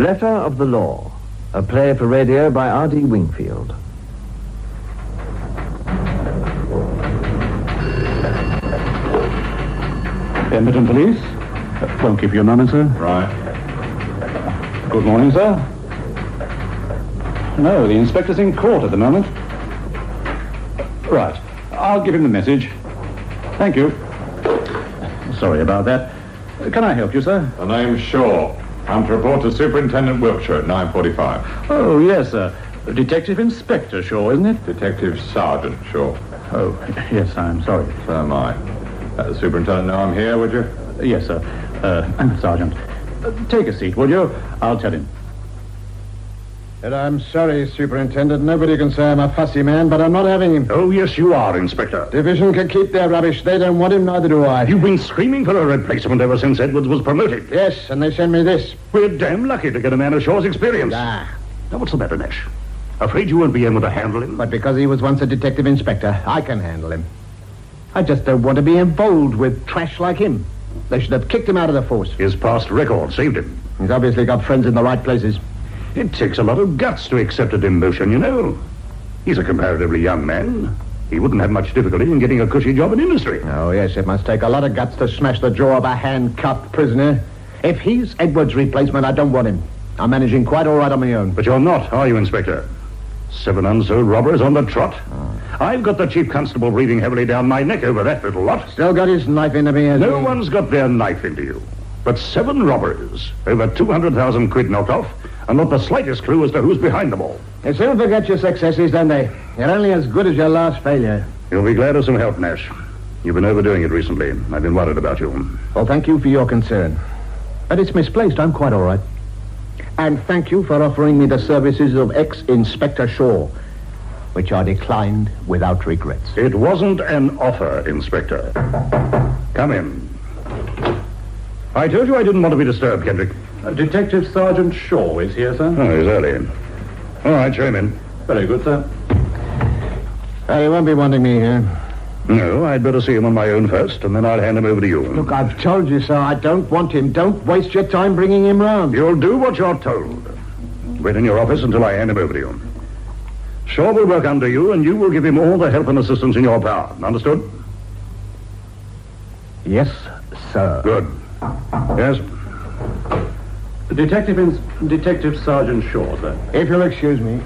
Letter of the Law, a play for radio by R D Wingfield. Merton Police. Won't keep you a moment, sir. Right. Good morning, sir. No, the inspector's in court at the moment. Right. I'll give him the message. Thank you. Sorry about that. Can I help you, sir? The name's Shaw. I'm to report to Superintendent Wiltshire at 9:45. Oh, yes, sir. Detective Inspector Shaw, isn't it? Detective Sergeant Shaw. Oh, yes, I'm sorry. So am I. Let the Superintendent know I'm here, would you? Yes, sir. Sergeant. Take a seat, will you? I'll tell him. I'm sorry, Superintendent. Nobody can say I'm a fussy man, but I'm not having him. Oh, yes, you are, Inspector. Division can keep their rubbish. They don't want him, neither do I. You've been screaming for a replacement ever since Edwards was promoted. Yes, and they send me this. We're damn lucky to get a man of Shaw's experience. Ah. Now, what's the matter, Nash? Afraid you won't be able to handle him? But because he was once a detective inspector, I can handle him. I just don't want to be involved with trash like him. They should have kicked him out of the force. His past record saved him. He's obviously got friends in the right places. It takes a lot of guts to accept a demotion, you know. He's a comparatively young man. He wouldn't have much difficulty in getting a cushy job in industry. Oh, yes, it must take a lot of guts to smash the jaw of a handcuffed prisoner. If he's Edwards' replacement, I don't want him. I'm managing quite all right on my own. But you're not, are you, Inspector? 7 unsold robbers on the trot. I've got the chief constable breathing heavily down my neck over that little lot. Still got his knife into me, has No he? one's got their knife into you. But 7 robbers, over 200,000 quid knocked off, and not the slightest clue as to who's behind them all. They soon forget your successes, don't they? You're only as good as your last failure. You'll be glad of some help, Nash. You've been overdoing it recently. I've been worried about you. Well, thank you for your concern. But it's misplaced. I'm quite all right. And thank you for offering me the services of ex-Inspector Shaw, which I declined without regrets. It wasn't an offer, Inspector. Come in. I told you I didn't want to be disturbed, Kendrick. Detective Sergeant Shaw is here, sir. Oh, he's early. All right, show him in. Very good, sir. You won't be wanting me here. No, I'd better see him on my own first, and then I'll hand him over to you. Look, I've told you, sir, I don't want him. Don't waste your time bringing him round. You'll do what you're told. Wait in your office until I hand him over to you. Shaw will work under you, and you will give him all the help and assistance in your power. Understood? Yes, sir. Good. Yes? Detective Sergeant Shaw, sir. If you'll excuse me.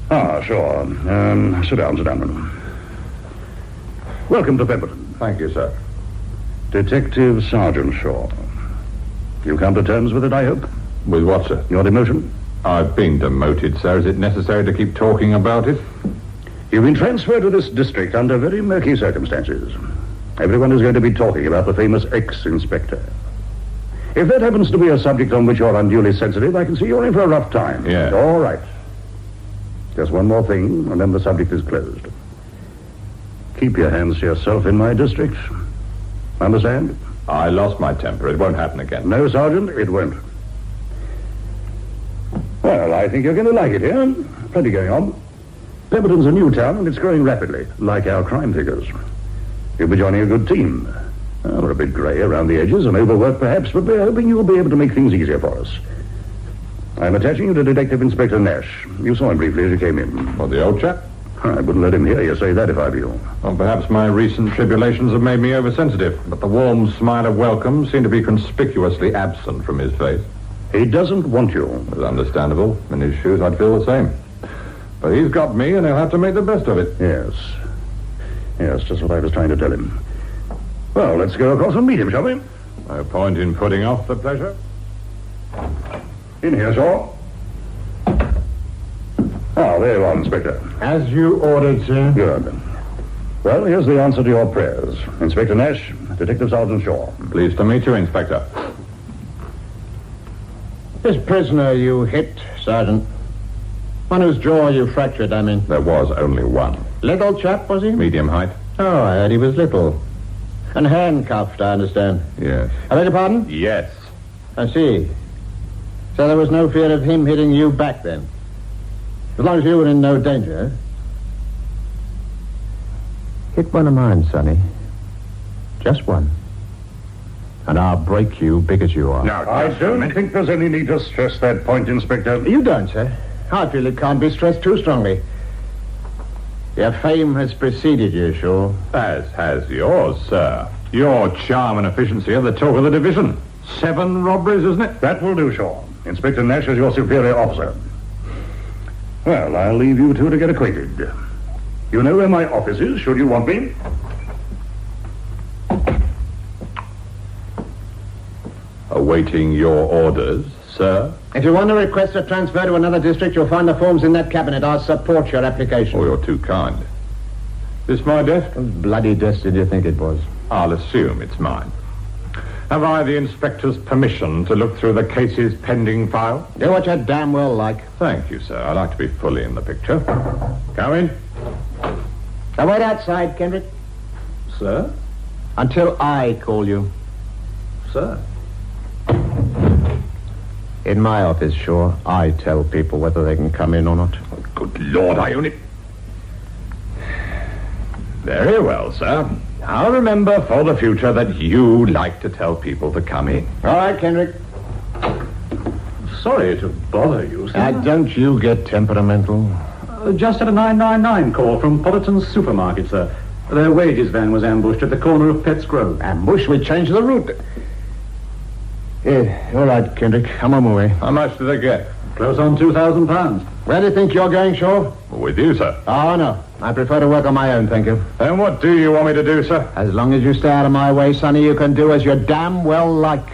Ah, sure. Sit down. Welcome to Pemberton. Thank you, sir. Detective Sergeant Shaw. You come to terms with it, I hope? With what, sir? Your demotion? I've been demoted, sir. Is it necessary to keep talking about it? You've been transferred to this district under very murky circumstances. Everyone is going to be talking about the famous ex-inspector. If that happens to be a subject on which you're unduly sensitive, I can see you're in for a rough time. Yeah. All right. Just one more thing, and then the subject is closed. Keep your hands to yourself in my district. Understand? I lost my temper. It won't happen again. No, Sergeant, it won't. Well, I think you're going to like it here. Plenty going on. Pemberton's a new town, and it's growing rapidly, like our crime figures. You'll be joining a good team. We're a bit grey around the edges and overworked, perhaps, but we're hoping you'll be able to make things easier for us. I'm attaching you to Detective Inspector Nash. You saw him briefly as you came in. Well, the old chap? I wouldn't let him hear you say that if I were you. Well, perhaps my recent tribulations have made me oversensitive, but the warm smile of welcome seemed to be conspicuously absent from his face. He doesn't want you. It's understandable. In his shoes, I'd feel the same. But he's got me, and he'll have to make the best of it. Yes, just what I was trying to tell him. Well, let's go across and meet him, shall we? No point in putting off the pleasure. In here, Shaw. There you are, Inspector. As you ordered, sir. Good. Well, here's the answer to your prayers. Inspector Nash, Detective Sergeant Shaw. Pleased to meet you, Inspector. This prisoner you hit, Sergeant. One whose jaw you fractured, I mean. There was only one. Little chap, was he? Medium height? Oh, I heard he was little. And handcuffed, I understand. Yes. I beg your pardon? Yes. I see. So there was no fear of him hitting you back, then? As long as you were in no danger, eh? Hit one of mine, Sonny. Just one. And I'll break you big as you are. Now, I don't think there's any need to stress that point, Inspector. You don't, sir. I feel it can't be stressed too strongly. Your fame has preceded you, Shaw. As has yours, sir. Your charm and efficiency are the talk of the division. 7 robberies, isn't it? That will do, Shaw. Inspector Nash is your superior officer. Well, I'll leave you two to get acquainted. You know where my office is, should you want me. Awaiting your orders, sir. If you want to request a transfer to another district, you'll find the forms in that cabinet. I'll support your application. Oh, you're too kind. This my desk? Whose bloody desk did you think it was? I'll assume it's mine. Have I the inspector's permission to look through the case's pending file? Do what you damn well like. Thank you, sir. I like to be fully in the picture. Come in. Now wait outside, Kendrick. Sir? Until I call you. Sir? In my office, Shaw, I tell people whether they can come in or not. Good Lord, I only... Very well, sir. I'll remember for the future that you like to tell people to come in. All right, Kendrick. Sorry to bother you, sir. Don't you get temperamental. Just had a 999 call from Polliton's supermarket, sir. Their wages van was ambushed at the corner of Petts Grove. Ambush, we changed the route. Yeah, all right, Kendrick. I'm on my way. How much do they get? Close on £2,000. Where do you think you're going, Shaw? With you, sir. Oh, no. I prefer to work on my own, thank you. And what do you want me to do, sir? As long as you stay out of my way, Sonny, you can do as you damn well like.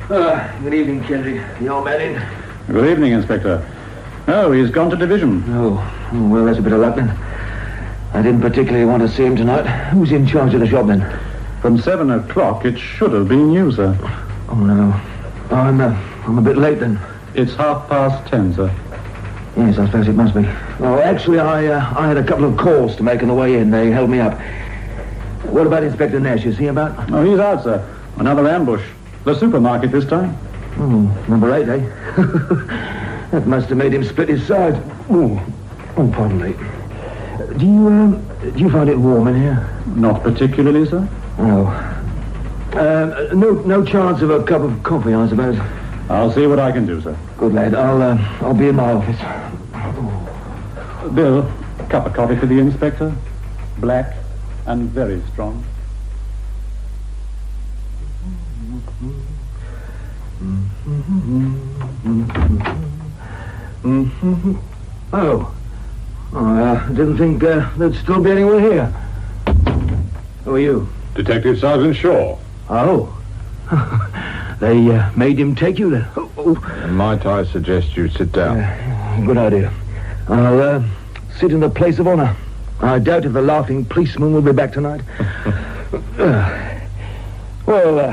Good evening, Kendrick. The old man in? Good evening, Inspector. Oh, he's gone to division. Oh, well, that's a bit of luck then. I didn't particularly want to see him tonight. Who's in charge of the shop then? From 7 o'clock, it should have been you, sir. Oh, no. Oh, I'm a bit late then. It's 10:30, sir. Yes, I suppose it must be. Oh, actually, I had a couple of calls to make on the way in. They held me up. What about Inspector Nash? Is he about? Oh, he's out, sir. Another ambush. The supermarket this time. Oh, number 8, eh? That must have made him split his side. Oh, pardon me. Do you find it warm in here? Not particularly, sir. No. No chance of a cup of coffee, I suppose. I'll see what I can do, sir. Good lad. I'll be in my office. Bill, a cup of coffee for the inspector. Black and very strong. Oh. I didn't think there'd still be anyone here. Who are you? Detective Sergeant Shaw. Oh. They made him take you then. Oh. Might I suggest you sit down? Good idea. I'll sit in the place of honor. I doubt if the laughing policeman will be back tonight. Well,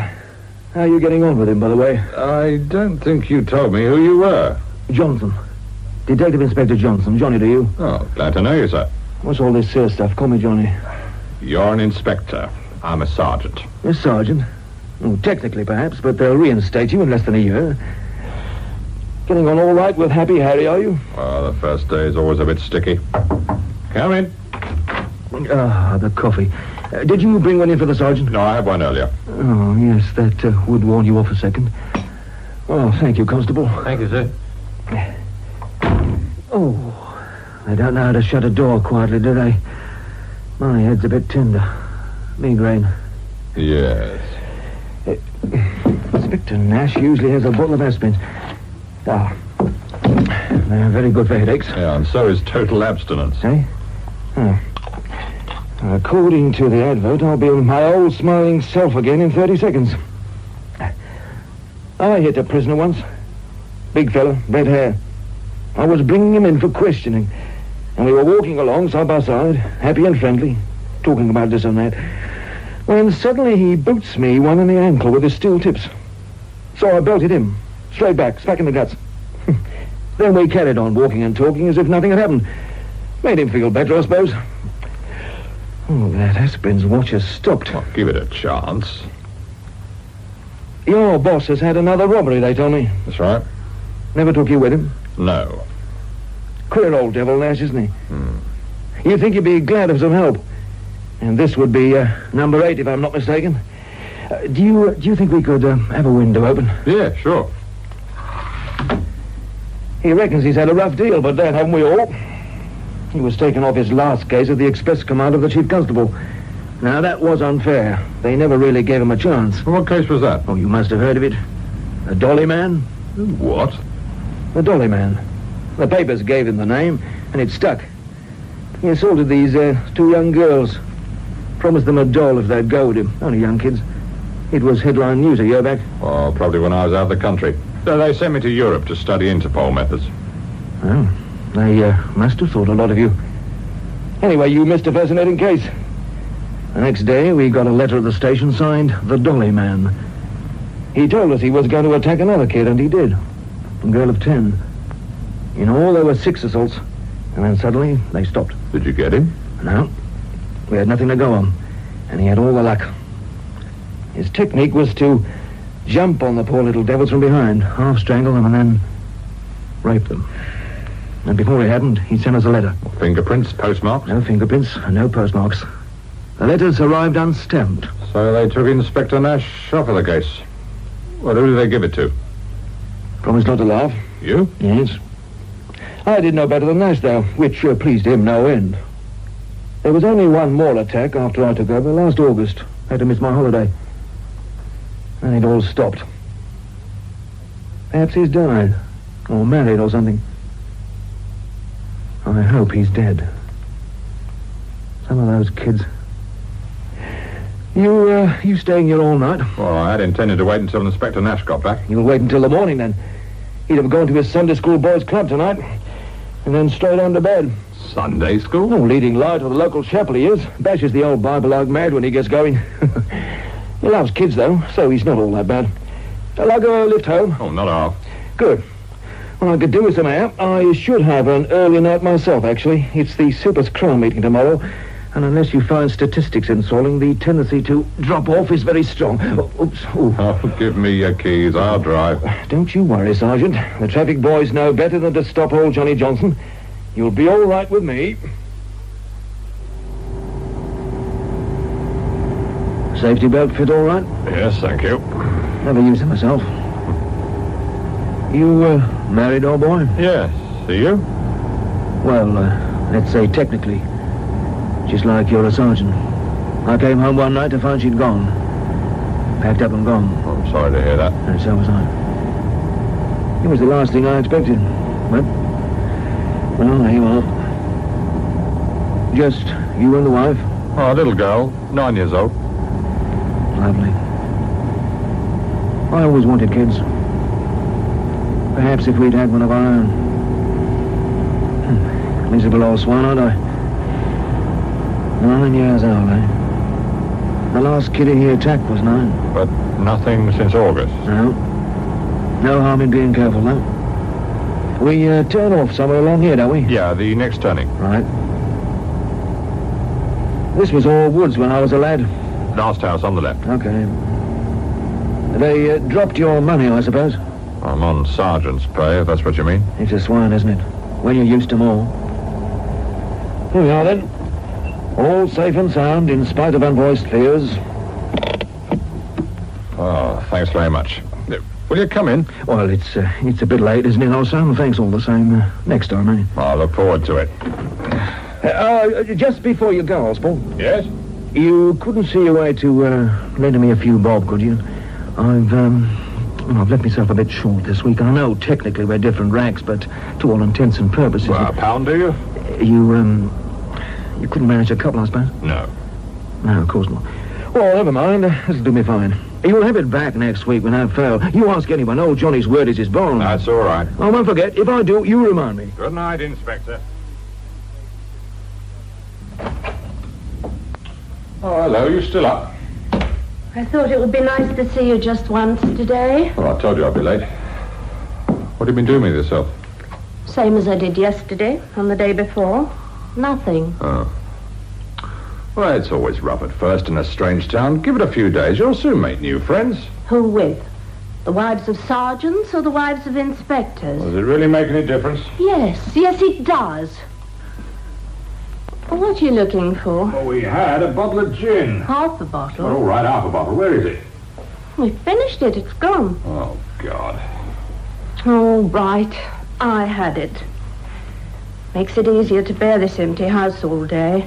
how are you getting on with him, by the way? I don't think you told me who you were. Johnson. Detective Inspector Johnson. Johnny, do you? Oh, glad to know you, sir. What's all this stuff? Call me Johnny. You're an inspector. I'm a sergeant. A sergeant? Oh, technically, perhaps, but they'll reinstate you in less than a year. Getting on all right with Happy Harry, are you? Well, the first day is always a bit sticky. Come in. Ah, the coffee. Did you bring one in for the sergeant? No, I had one earlier. Oh, yes, that would warn you off a second. Oh, thank you, Constable. Thank you, sir. Oh, they don't know how to shut a door quietly, do they? My head's a bit tender. Migraine. Yes. Inspector Nash usually has a bottle of aspirin. Ah, they're very good for headaches. Yeah, and so is total abstinence. Eh? Oh. According to the advert, I'll be my old smiling self again in 30 seconds. I hit a prisoner once. Big fella, red hair. I was bringing him in for questioning, and we were walking along side by side, happy and friendly, talking about this and that, when suddenly he boots me one in the ankle with his steel tips. So I belted him, straight back, smack in the guts. Then we carried on walking and talking as if nothing had happened. Made him feel better, I suppose. Oh, that aspirin's watch has stopped. Well, give it a chance. Your boss has had another robbery, they told me. That's right. Never took you with him? No. Queer old devil, Nash, isn't he? You'd think he'd be glad of some help. And this would be number 8, if I'm not mistaken. Do you think we could have a window open? Yeah, sure. He reckons he's had a rough deal, but that haven't we all? He was taken off his last case at the express command of the chief constable. Now, that was unfair. They never really gave him a chance. What case was that? Oh, you must have heard of it. The Dolly Man? What? The Dolly Man. The papers gave him the name, and it stuck. He assaulted these 2 young girls. Promised them a doll if they'd go with him. Only young kids. It was headline news a year back. Oh, probably when I was out of the country. So they sent me to Europe to study Interpol methods. Oh, they must have thought a lot of you. Anyway, you missed a fascinating case. The next day, we got a letter at the station signed The Dolly Man. He told us he was going to attack another kid, and he did. A girl of 10. In all, there were 6 assaults. And then suddenly, they stopped. Did you get him? No. We had nothing to go on. And he had all the luck. His technique was to jump on the poor little devils from behind, half strangle them, and then rape them. And before it happened, he sent us a letter. Fingerprints, postmarks? No fingerprints, no postmarks. The letters arrived unstamped. So they took Inspector Nash off of the case. Well, who did they give it to? Promised not to laugh. You? Yes. I did no better than Nash, though, which pleased him no end. There was only one more attack after I took over last August. Had to miss my holiday. And it all stopped. Perhaps he's died. Or married or something. I hope he's dead. Some of those kids. You staying here all night? Well, I had intended to wait until Inspector Nash got back. You'll wait until the morning, then. He'd have gone to his Sunday school boys' club tonight. And then straight on to bed. Sunday school? Oh, leading light of the local chapel he is. Bashes the old Bible out mad when he gets going. He loves kids, though, so he's not all that bad. Shall I go lift home? Oh, not half. Good. Well, I could do with some air. I should have an early night myself, actually. It's the Super's Crown meeting tomorrow. And unless you find statistics installing, the tendency to drop off is very strong. Oh, oops. Ooh. Oh, give me your keys. I'll drive. Don't you worry, Sergeant. The traffic boys know better than to stop old Johnny Johnson. You'll be all right with me. Safety belt fit all right? Yes, thank you. Never used it myself. You, married, old boy? Yes. Are you? Well, let's say technically. Just like you're a sergeant. I came home one night to find she'd gone. Packed up and gone. Oh, I'm sorry to hear that. And so was I. It was the last thing I expected. But, well, there you are. Just you and the wife? Oh, a little girl, 9 years old. Lovely. I always wanted kids. Perhaps if we'd had one of our own. Miserable old swine, aren't I? 9 years old, eh? The last kid he attacked was 9. But nothing since August. No. No harm in being careful, though. We turn off somewhere along here, don't we? Yeah, the next turning. Right. This was all woods when I was a lad. Last house on the left. Okay. They dropped your money, I suppose? I'm on sergeant's pay, if that's what you mean. It's a swine, isn't it? When you're used to more. Here we are, then. All safe and sound, in spite of unvoiced fears. Oh, thanks very much. Will you come in? Well, it's a bit late, isn't it, old son? Thanks all the same. Next time, eh? I look forward to it. Just before you go, Osborne. Yes? You couldn't see your way to lending me a few bob, could you? I've left myself a bit short this week. I know technically we're different ranks, but to all intents and purposes... Well, a pound, do you? You couldn't manage a couple, I suppose? No. No, of course not. Well, never mind. This'll do me fine. You'll have it back next week without fail. You ask anyone. Old Johnny's word is his bond. That's all right. I won't forget. If I do, you remind me. Good night, Inspector. Oh, hello. You still up? I thought it would be nice to see you just once today. Well, I told you I'd be late. What have you been doing with yourself? Same as I did yesterday and the day before. Nothing. Oh. Well, it's always rough at first in a strange town. Give it a few days. You'll soon make new friends. Who with? The wives of sergeants or the wives of inspectors? Does it really make any difference? Yes, it does. What are you looking for? Well, we had a bottle of gin. Half a bottle? All right, half a bottle. Where is it? We finished it. It's gone. Oh, God. All right. I had it. Makes it easier to bear this empty house all day.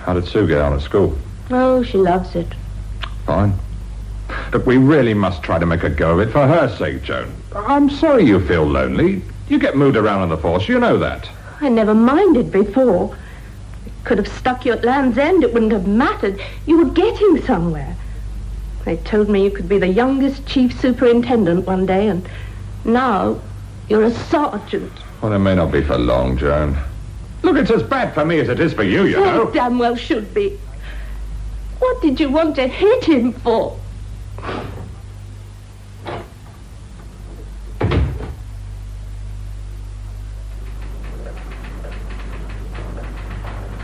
How did Sue get on at school? Oh, she loves it. Fine. Look, we really must try to make a go of it for her sake, Joan. I'm sorry you feel lonely. You get moved around on the force, you know that. I never minded before. Could have stuck you at Land's End. It wouldn't have mattered. You were getting somewhere. They told me you could be the youngest chief superintendent one day, and now you're a sergeant. Well, it may not be for long, Joan. Look, it's as bad for me as it is for you, you know. It damn well should be. What did you want to hit him for?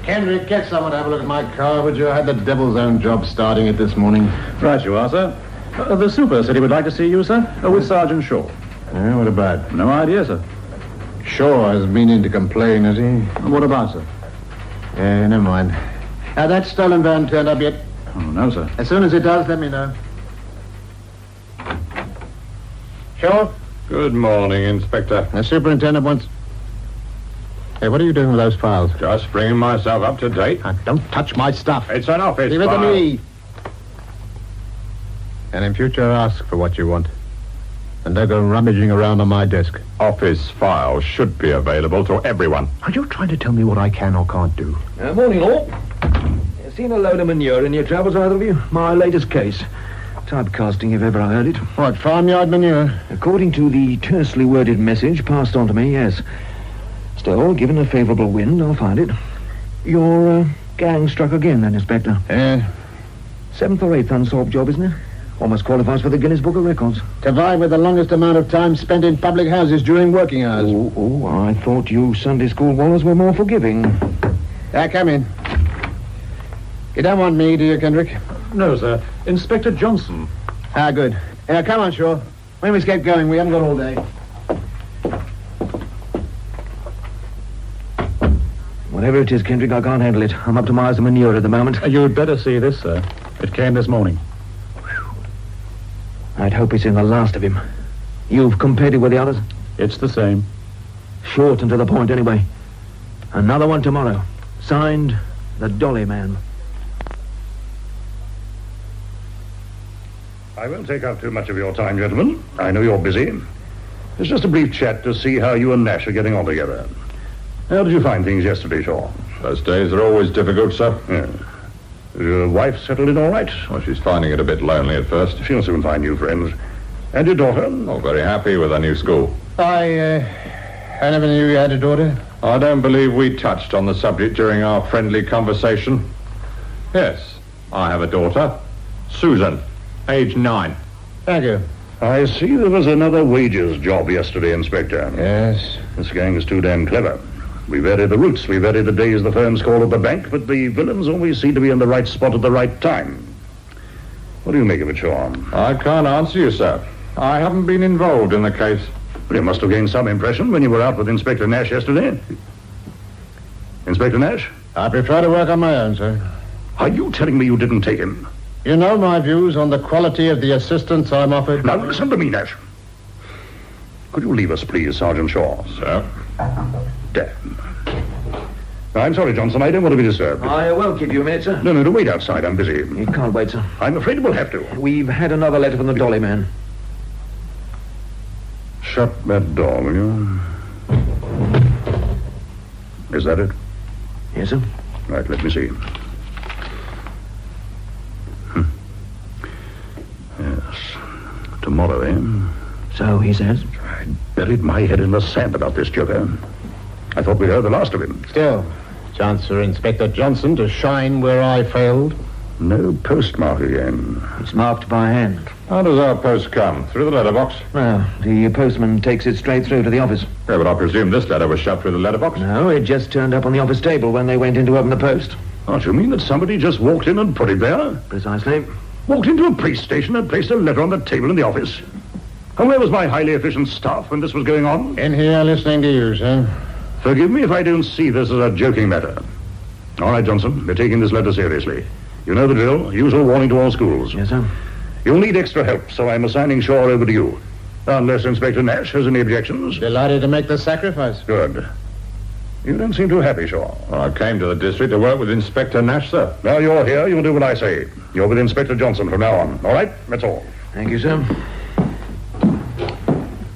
Kendrick, get someone to have a look at my car, would you? I had the devil's own job starting it this morning. Right you are, sir. The super said he would like to see you, sir, with Sergeant Shaw. Yeah, what about? No idea, sir. Shaw has been in to complain, has he? What about, sir? Never mind. Has that stolen van turned up yet? Oh, no, sir. As soon as it does, let me know. Shaw? Good morning, Inspector. The superintendent wants... Hey, what are you doing with those files? Just bringing myself up to date. Don't touch my stuff. It's an office Leave it file. to me. And in future, ask for what you want. And don't go rummaging around on my desk. Office files should be available to everyone. Are you trying to tell me what I can or can't do? Morning, all. Seen a load of manure in your travels, either of you? My latest case. Typecasting, if ever I heard it. What, farmyard manure? According to the tersely worded message passed on to me, yes. Still, given a favourable wind, I'll find it. Your gang struck again, then, Inspector. 7th or 8th unsolved job, isn't it? Almost qualifies for the Guinness Book of Records. To vie with the longest amount of time spent in public houses during working hours. Oh, I thought you Sunday school wallers were more forgiving. Come in. You don't want me, do you, Kendrick? No, sir. Inspector Johnson. Good. Come on, Shaw. When we get going, we haven't got all day. Whatever it is, Kendrick, I can't handle it. I'm up to my eyes in manure at the moment. You'd better see this, sir. It came this morning. I'd hope it's in the last of him. You've compared it with the others? It's the same. Short and to the point, anyway. Another one tomorrow. Signed, the Dolly Man. I won't take up too much of your time, gentlemen. I know you're busy. It's just a brief chat to see how you and Nash are getting on together. How did you find things yesterday, Shaw? Those days are always difficult, sir. Yeah. Is your wife settled in all right? Well, she's finding it a bit lonely at first. She'll soon find new friends. And your daughter? Oh, very happy with her new school. I never knew you had a daughter. I don't believe we touched on the subject during our friendly conversation. Yes, I have a daughter. Susan, age 9. Thank you. I see there was another wages job yesterday, Inspector. Yes. This gang is too damn clever. We vary the routes, we vary the days the firms call at the bank, but the villains always seem to be in the right spot at the right time. What do you make of it, Shaw? I can't answer you, sir. I haven't been involved in the case. Well, you must have gained some impression when you were out with Inspector Nash yesterday. Inspector Nash? I prefer to work on my own, sir. Are you telling me you didn't take him? You know my views on the quality of the assistance I'm offered. Now, listen to me, Nash. Could you leave us, please, Sergeant Shaw? Sir? Damn. I'm sorry, Johnson. I don't want to be disturbed. I won't keep you a minute, sir. No, wait outside. I'm busy. You can't wait, sir. I'm afraid we'll have to. We've had another letter from the Dolly Man. Shut that door, will you? Is that it? Yes, sir. Right, let me see. Yes. Tomorrow, eh? So he says. I buried my head in the sand about this joker. I thought we'd heard the last of him. Still, chance for Inspector Johnson to shine where I failed. No postmark again. It's marked by hand. How does our post come? Through the letterbox? Well, the postman takes it straight through to the office. Yeah, but I presume this letter was shoved through the letterbox. No, it just turned up on the office table when they went in to open the post. Don't you mean that somebody just walked in and put it there? Precisely. Walked into a police station and placed a letter on the table in the office. And where was my highly efficient staff when this was going on? In here listening to you, sir. Forgive me if I don't see this as a joking matter. All right, Johnson, we're taking this letter seriously. You know the drill. Usual warning to all schools. Yes, sir. You'll need extra help, so I'm assigning Shaw over to you. Unless Inspector Nash has any objections. Delighted to make the sacrifice. Good. You don't seem too happy, Shaw. Well, I came to the district to work with Inspector Nash, sir. Now you're here, you'll do what I say. You're with Inspector Johnson from now on. All right? That's all. Thank you, sir.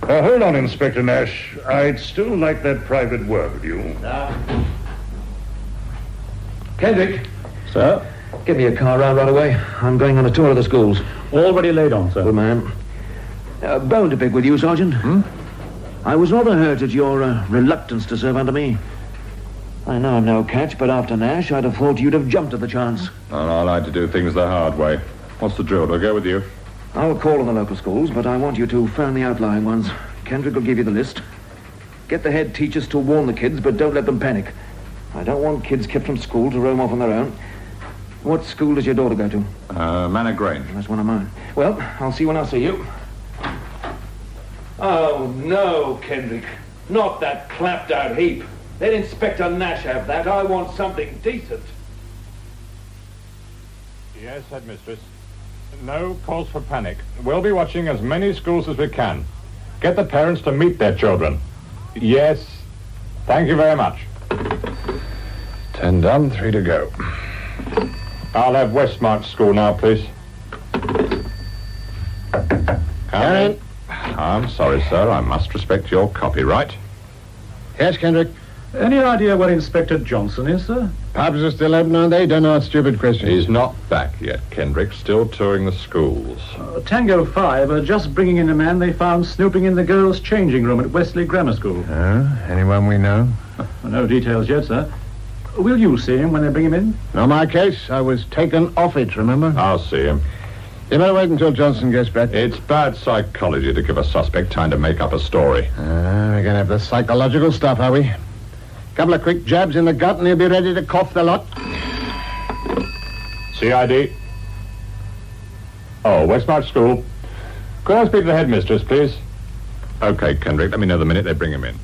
Hold on, Inspector Nash. I'd still like that private word with you. Kendrick, Sir? get me a car round right away. I'm going on a tour of the schools. Already laid on, sir. Good man. Bone to pick with you, Sergeant. I was rather hurt at your reluctance to serve under me. I know I'm no catch, but after Nash, I'd have thought you'd have jumped at the chance. And I like to do things the hard way. What's the drill? Do I go with you? I'll call on the local schools, but I want you to phone the outlying ones. Kendrick will give you the list. Get the head teachers to warn the kids, but don't let them panic. I don't want kids kept from school to roam off on their own. What school does your daughter go to? Manor Grange. That's one of mine. Well, I'll see you when I see you. Oh, no, Kendrick. Not that clapped-out heap. Let Inspector Nash have that. I want something decent. Yes, Headmistress. No cause for panic. We'll be watching as many schools as we can. Get the parents to meet their children. Yes. Thank you very much. 10 done, 3 to go. I'll have Westmarch School now, please. Come in. I'm sorry, sir. I must respect your copyright. Yes, Kendrick. Any idea where Inspector Johnson is, sir? Pubs are still open, aren't they? Don't ask stupid questions. He's not back yet, Kendrick. Still touring the schools. Tango 5 are just bringing in a man they found snooping in the girls' changing room at Wesley Grammar School. Anyone we know? No details yet, sir. Will you see him when they bring him in? Not my case. I was taken off it, remember? I'll see him. You better wait until Johnson gets back. It's bad psychology to give a suspect time to make up a story. We're going to have the psychological stuff, are we? Couple of quick jabs in the gut and he'll be ready to cough the lot. CID. Oh, Westmarch School. Could I speak to the headmistress, please? Okay, Kendrick, let me know the minute they bring him in.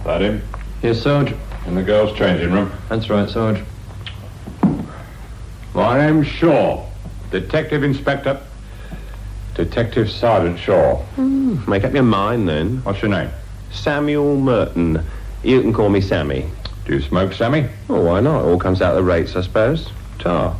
That him? Yes, Sarge. In the girls' changing room. That's right, Sarge. My name's Shaw. Detective Sergeant Shaw. Make up your mind, then. What's your name? Samuel Merton. You can call me Sammy. Do you smoke, Sammy? Oh, why not? All comes out of the rates, I suppose. Tar.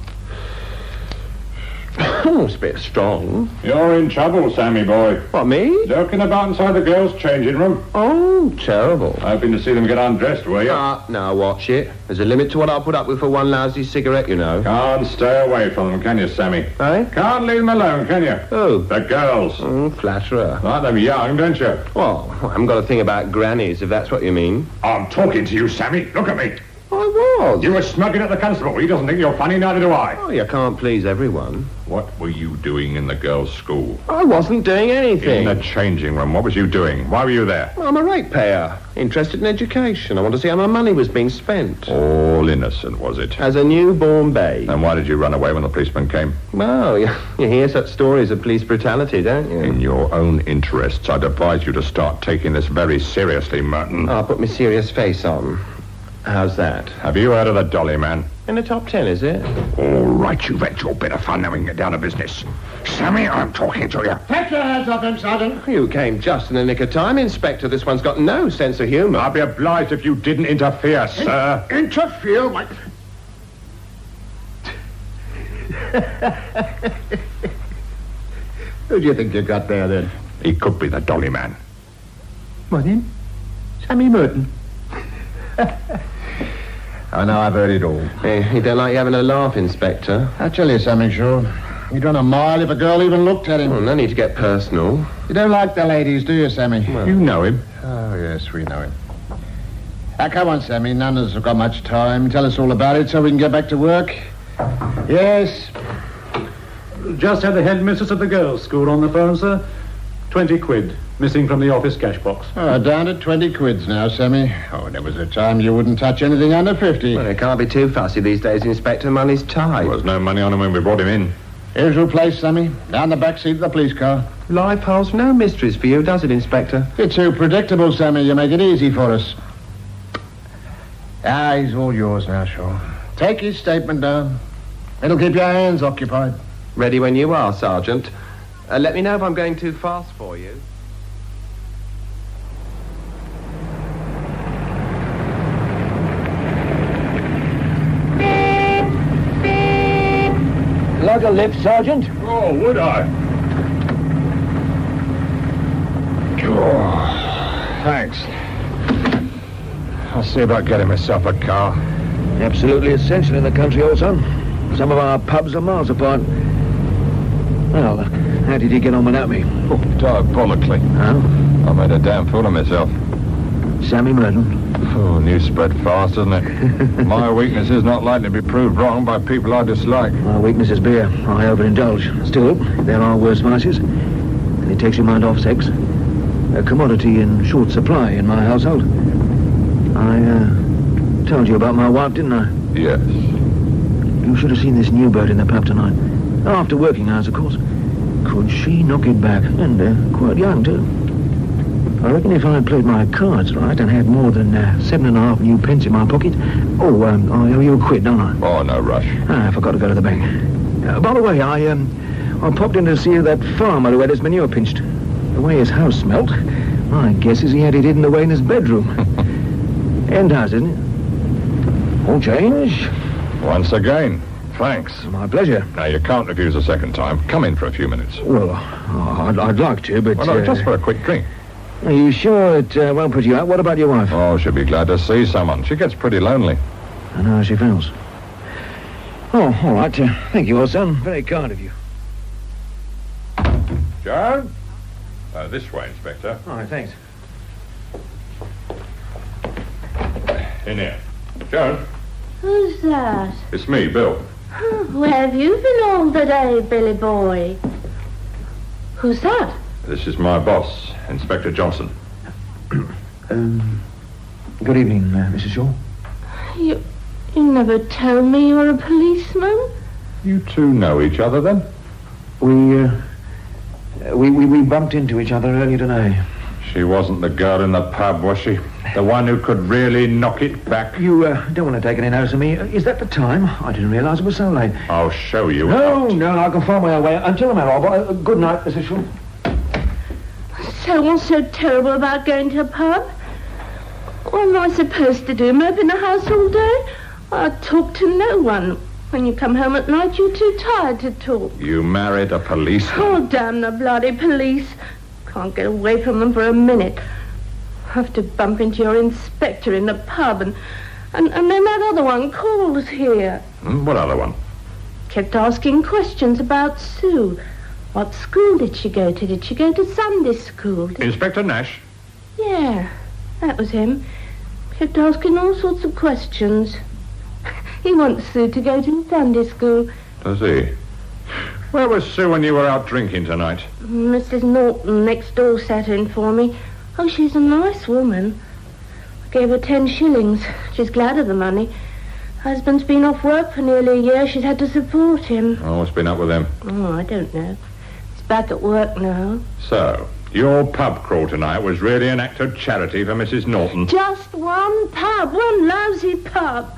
Oh, it's a bit strong. You're in trouble, Sammy boy. What, me? Joking about inside the girls' changing room. Oh, terrible. Hoping to see them get undressed, were you? Now watch it. There's a limit to what I'll put up with for one lousy cigarette, you know. Can't stay away from them, can you, Sammy? Eh? Can't leave them alone, can you? Who? The girls. Flatterer. Like them young, don't you? Well, I haven't got a thing about grannies, if that's what you mean. I'm talking to you, Sammy. Look at me. I was. You were smoking at the constable. He doesn't think you're funny, neither do I. Oh, you can't please everyone. What were you doing in the girls' school? I wasn't doing anything. In the changing room. What was you doing? Why were you there? I'm a ratepayer. Interested in education. I want to see how my money was being spent. All innocent, was it? As a newborn babe. And why did you run away when the policeman came? Well, you hear such stories of police brutality, don't you? In your own interests, I'd advise you to start taking this very seriously, Merton. I'll put my serious face on. How's that? Have you heard of the Dolly Man? In the top 10, is it? All right, you've had your bit of fun now we can get down to business. Sammy, I'm talking to you. Take your hands off him, Sergeant. You came just in the nick of time, Inspector. This one's got no sense of humour. I'd be obliged if you didn't interfere, sir. Interfere, my... Who do you think you got there, then? He could be the Dolly Man. What, him? Sammy Merton. I know, I've heard it all. You don't like you having a laugh, Inspector? I tell you something, Shaw. He'd run a mile if a girl even looked at him. Oh, no need to get personal. You don't like the ladies, do you, Sammy? You know him. Oh, yes, we know him. Come on, Sammy. None of us have got much time. Tell us all about it so we can get back to work. Yes. Just had the headmistress of the girls' school on the phone, sir. 20 quid, missing from the office cash box. Oh, down at 20 quids now, Sammy. Oh, there was a time you wouldn't touch anything under 50. Well, it can't be too fussy these days, Inspector. Money's tight. There was no money on him when we brought him in. Usual place, Sammy. Down the back seat of the police car. Life holds no mysteries for you, does it, Inspector? It's too predictable, Sammy. You make it easy for us. He's all yours now, Shaw. Take his statement down. It'll keep your hands occupied. Ready when you are, Sergeant. Let me know if I'm going too fast for you. Like a lift, Sergeant? Oh, would I? Oh, thanks. I'll see about getting myself a car. Absolutely essential in the country, old son. Some of our pubs are miles apart. Well, how did you get on without me? Oh, diabolically. Huh? I made a damn fool of myself. Sammy Merton. Oh, news spread fast, doesn't it? My weakness is not likely to be proved wrong by people I dislike. My weakness is beer. I overindulge. Still, there are worse vices. And it takes your mind off sex. A commodity in short supply in my household. I told you about my wife, didn't I? Yes. You should have seen this new bird in the pub tonight. After working hours, of course. Could she knock it back? And quite young, too. I reckon if I had played my cards right and had more than 7.5 new pence in my pocket... Oh, I owe you a quid, don't I? Oh, no rush. I forgot to go to the bank. By the way, I popped in to see that farmer who had his manure pinched. The way his house smelt, my guess is he had it hidden away in his bedroom. End house, isn't it? All change? Once again. Thanks. My pleasure. Now, you can't refuse a second time. Come in for a few minutes. Well, I'd like to, but... Well, no, just for a quick drink. Are you sure it won't put you out? What about your wife? Oh, she'll be glad to see someone. She gets pretty lonely. I know how she feels. Oh, all right. Thank you, old son. Very kind of you. Joan? This way, Inspector. All right, thanks. In here. Joan? Who's that? It's me, Bill. Where have you been all the day, Billy boy? Who's that? This is my boss, Inspector Johnson. Good evening, Mrs. Shaw. You never told me you were a policeman? You two know each other, then? We bumped into each other earlier today. She wasn't the girl in the pub, was she? The one who could really knock it back? You don't want to take any notice of me. Is that the time? I didn't realize it was so late. I'll show you. No, I can find my own way. Until tomorrow. Good night, Mrs. Shaw. So what's so terrible about going to a pub? What am I supposed to do? Mope in the house all day? I talk to no one. When you come home at night, you're too tired to talk. You married a policeman? Oh, damn the bloody police. Can't get away from them for a minute. Have to bump into your inspector in the pub and then that other one calls here. What other one? Kept asking questions about Sue. What school did she go to? Did she go to Sunday school? Inspector Nash? Yeah, that was him. Kept asking all sorts of questions. He wants Sue to go to Sunday school. Does he? Where was Sue when you were out drinking tonight? Mrs. Norton next door sat in for me. Oh, she's a nice woman. I gave her 10 shillings. She's glad of the money. Husband's been off work for nearly a year. She's had to support him. Oh, what's been up with him? Oh, I don't know. He's back at work now. So, your pub crawl tonight was really an act of charity for Mrs. Norton? Just one pub, one lousy pub.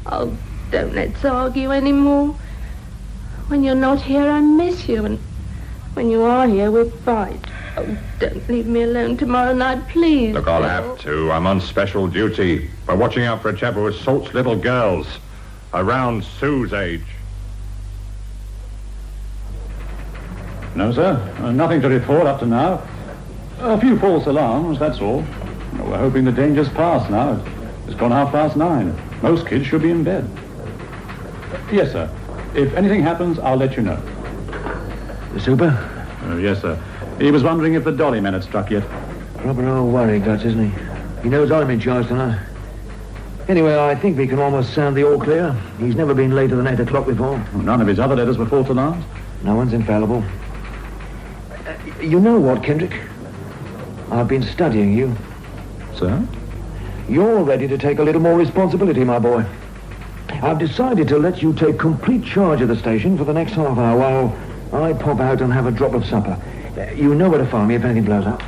Oh, don't let's argue anymore. When you're not here, I miss you, and when you are here, we fight. Oh, don't leave me alone tomorrow night, please. Look, I'll have to. I'm on special duty. We're watching out for a chap who assaults little girls around Sue's age. No, sir. Nothing to report up to now. A few false alarms, that's all. We're hoping the danger's past now. It's gone 9:30. Most kids should be in bed. Yes, sir. If anything happens, I'll let you know. The super? Yes, sir. He was wondering if the dolly man had struck yet. Proper old worry guts, isn't he? He knows I'm in charge tonight. Anyway, I think we can almost sound the all clear. He's never been later than 8 o'clock before. None of his other letters were false alarms? No one's infallible. You know what, Kendrick? I've been studying you. Sir? You're ready to take a little more responsibility, my boy. I've decided to let you take complete charge of the station for the next half hour while I pop out and have a drop of supper. You know where to find me if anything blows up.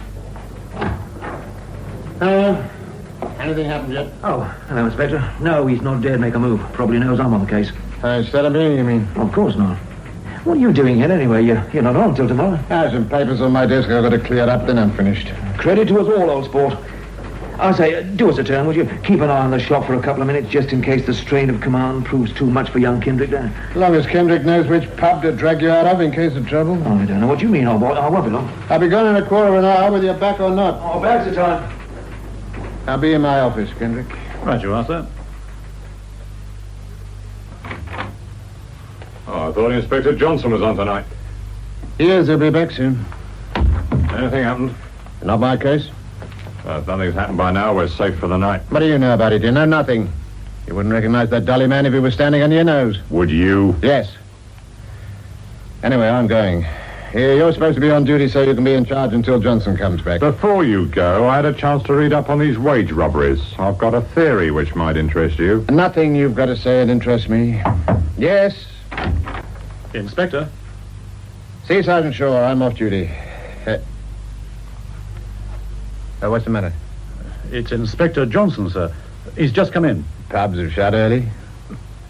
Anything happened yet? Oh, hello, Inspector. No, he's not dared make a move. Probably knows I'm on the case. Instead of me, you mean? Of course not. What are you doing here anyway? You're not on till tomorrow. I have some papers on my desk I've got to clear up, then I'm finished. Credit to us all, old sport. I say, do us a turn, would you? Keep an eye on the shop for a couple of minutes, just in case the strain of command proves too much for young Kendrick there. As long as Kendrick knows which pub to drag you out of in case of trouble. Oh, I don't know what you mean, old boy. I won't be long. I'll be gone in a quarter of an hour, whether you're back or not. Oh, back's the time. I'll be in my office, Kendrick. Right you are, sir. Oh, I thought Inspector Johnson was on tonight. He is. He'll be back soon. Anything happened? Not my case. If nothing's happened by now, we're safe for the night. What do you know about it? You know nothing. You wouldn't recognize that dolly man if he was standing under your nose. Would you? Yes. Anyway, I'm going. You're supposed to be on duty so you can be in charge until Johnson comes back. Before you go, I had a chance to read up on these wage robberies. I've got a theory which might interest you. Nothing you've got to say it interests me. Yes. Inspector? See, Sergeant Shaw, I'm off duty. What's the matter? It's Inspector Johnson, sir. He's just come in. Pubs have shut early.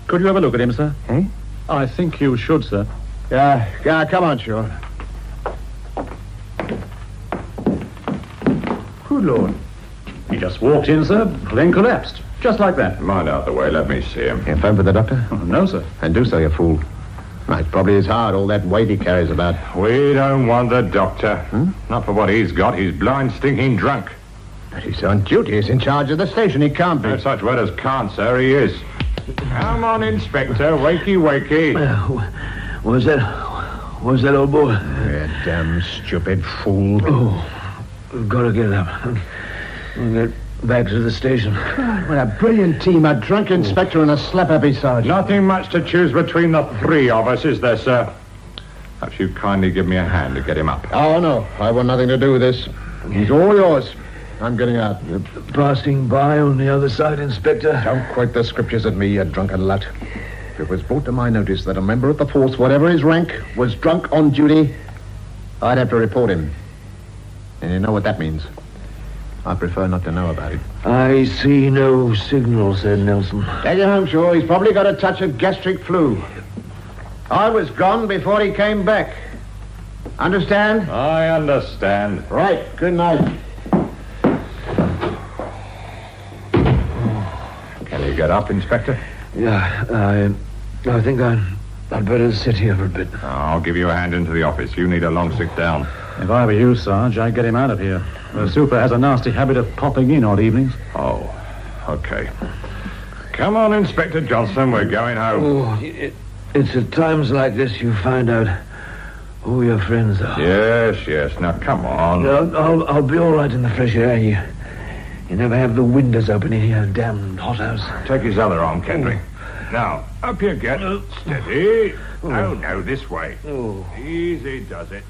Could you have a look at him, sir? Eh? I think you should, sir. Yeah, come on, Shaw. Good Lord. He just walked in, sir, then collapsed. Just like that. Mind out the way, let me see him. You phone for the doctor? Oh, no, sir. And do so, you fool. It's probably his heart, all that weight he carries about. We don't want the doctor. Not for what he's got. He's blind, stinking drunk. But he's on duty. He's in charge of the station. He can't be. No such word as can't, sir. He is. Come on, Inspector. Wakey, wakey. What's that? What's that, old boy? You damn stupid fool. Oh, we've got to get up. We'll get back to the station. God, what a brilliant team. A drunk inspector and a slap-happy sergeant. Nothing much to choose between the three of us, is there, sir? Perhaps you kindly give me a hand to get him up. Oh, no. I want nothing to do with this. He's all yours. I'm getting out. You're passing by on the other side, Inspector. Don't quote the scriptures at me, you drunken lot. If it was brought to my notice that a member of the force, whatever his rank, was drunk on duty, I'd have to report him. And you know what that means. I prefer not to know about it. I see no signal, said Nelson. Take you home, Shaw. He's probably got a touch of gastric flu. I was gone before he came back. Understand? I understand. Right. Good night. Can you get up, Inspector? Yeah, I think I'd better sit here for a bit. I'll give you a hand into the office. You need a long sit down. If I were you, Sarge, I'd get him out of here. The super has a nasty habit of popping in odd evenings. Oh, okay. Come on, Inspector Johnson. We're going home. Oh, it's at times like this you find out who your friends are. Yes. Now, come on. I'll be all right in the fresh air. You never have the windows open in here, damn hothouse. Take his other arm, Kendrick. Now, up you get. Steady. No, this way. Oh. Easy does it.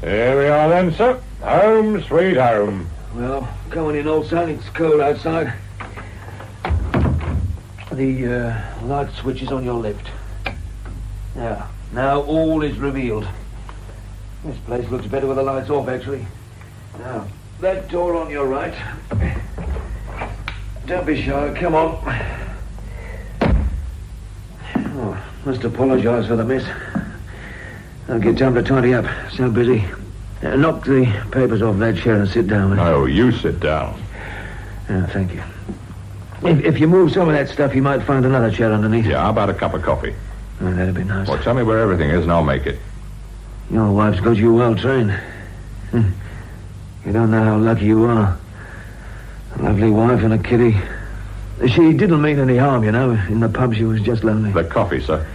Here we are then, sir. Home, sweet home. Well, going in, old son. It's cold outside. The light switch is on your left. Yeah. Now all is revealed. This place looks better with the lights off, actually. Now, that door on your right. Don't be shy. Come on. Oh, must apologize for the mess. I'll get time to tidy up. So busy. Knock the papers off that chair and sit down. Oh, you sit down. Yeah, thank you. If you move some of that stuff, you might find another chair underneath. Yeah, how about a cup of coffee? Oh, that'd be nice. Well, tell me where everything is and I'll make it. Your wife's got you well trained. You don't know how lucky you are. A lovely wife and a kitty. She didn't mean any harm, you know. In the pub, she was just lonely. The coffee, sir.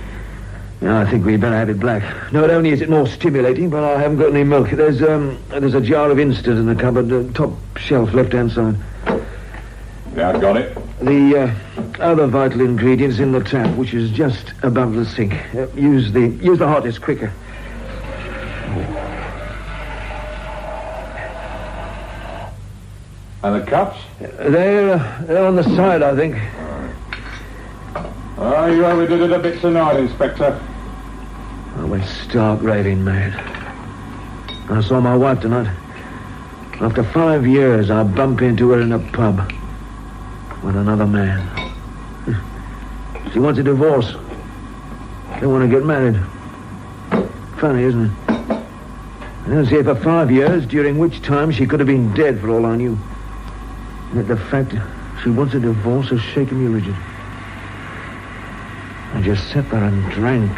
Yeah, I think we'd better have it black. Not only is it more stimulating, but I haven't got any milk. There's a jar of instant in the cupboard, top shelf, left-hand side. Yeah, I've got it. The other vital ingredient's in the tap, which is just above the sink. Use the hottest quicker. And the cups? They're on the side, I think. Oh, you overdid it a bit tonight, Inspector. I went stark raving mad. I saw my wife tonight. After 5 years, I bump into her in a pub with another man. She wants a divorce. They want to get married. Funny, isn't it? I don't see her for 5 years, during which time she could have been dead for all I knew. Yet the fact she wants a divorce has shaken me rigid. I just sat there and drank.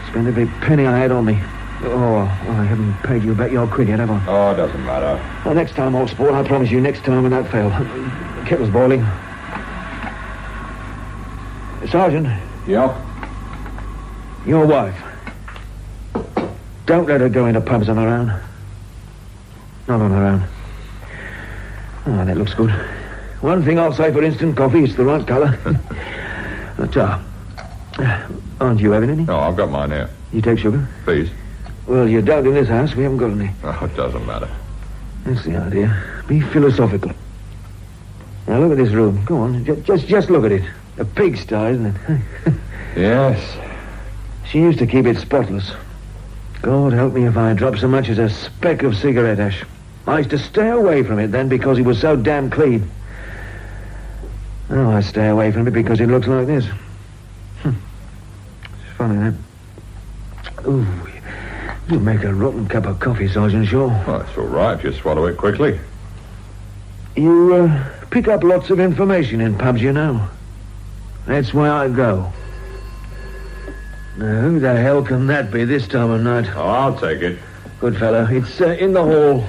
Spent every penny I had on me. Oh, I haven't paid you back your quid yet, have I? Oh, it doesn't matter. Well, next time, old sport, I promise you, next time without fail. The kettle's boiling. Sergeant. Yeah? Your wife. Don't let her go into pubs on her own. Not on her own. Oh, that looks good. One thing I'll say for instant coffee, it's the right colour. Aren't you having any? No, I've got mine here. You take sugar? Please. Well, you don't in this house. We haven't got any. Oh, it doesn't matter. That's the idea. Be philosophical. Now, look at this room. Go on. Just look at it. A pigsty, isn't it? Yes. She used to keep it spotless. God help me if I drop so much as a speck of cigarette ash. I used to stay away from it then because it was so damn clean. Now I stay away from it because it looks like this. It's funny, that. Ooh, you make a rotten cup of coffee, Sergeant Shaw. Well, it's all right if you swallow it quickly. You pick up lots of information in pubs, you know. That's why I go. Now, who the hell can that be this time of night? Oh, I'll take it. Good fellow. It's in the hall.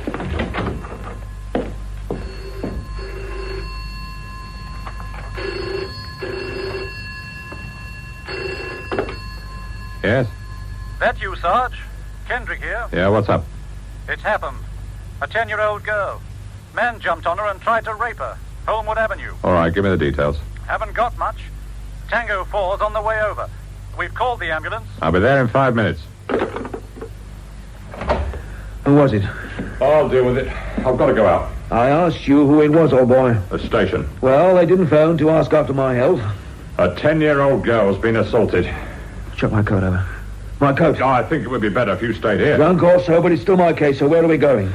Yes? That you, Sarge? Kendrick here. Yeah, what's up? It's happened. A 10-year-old girl. Man jumped on her and tried to rape her. Holmwood Avenue. All right, give me the details. Haven't got much. Tango 4's on the way over. We've called the ambulance. I'll be there in 5 minutes. Who was it? I'll deal with it. I've got to go out. I asked you who it was, old boy. The station. Well, they didn't phone to ask after my health. A 10-year-old girl's been assaulted. Chuck my coat over. My coat. Oh, I think it would be better if you stayed here. Drunk or so, but it's still my case, so where are we going?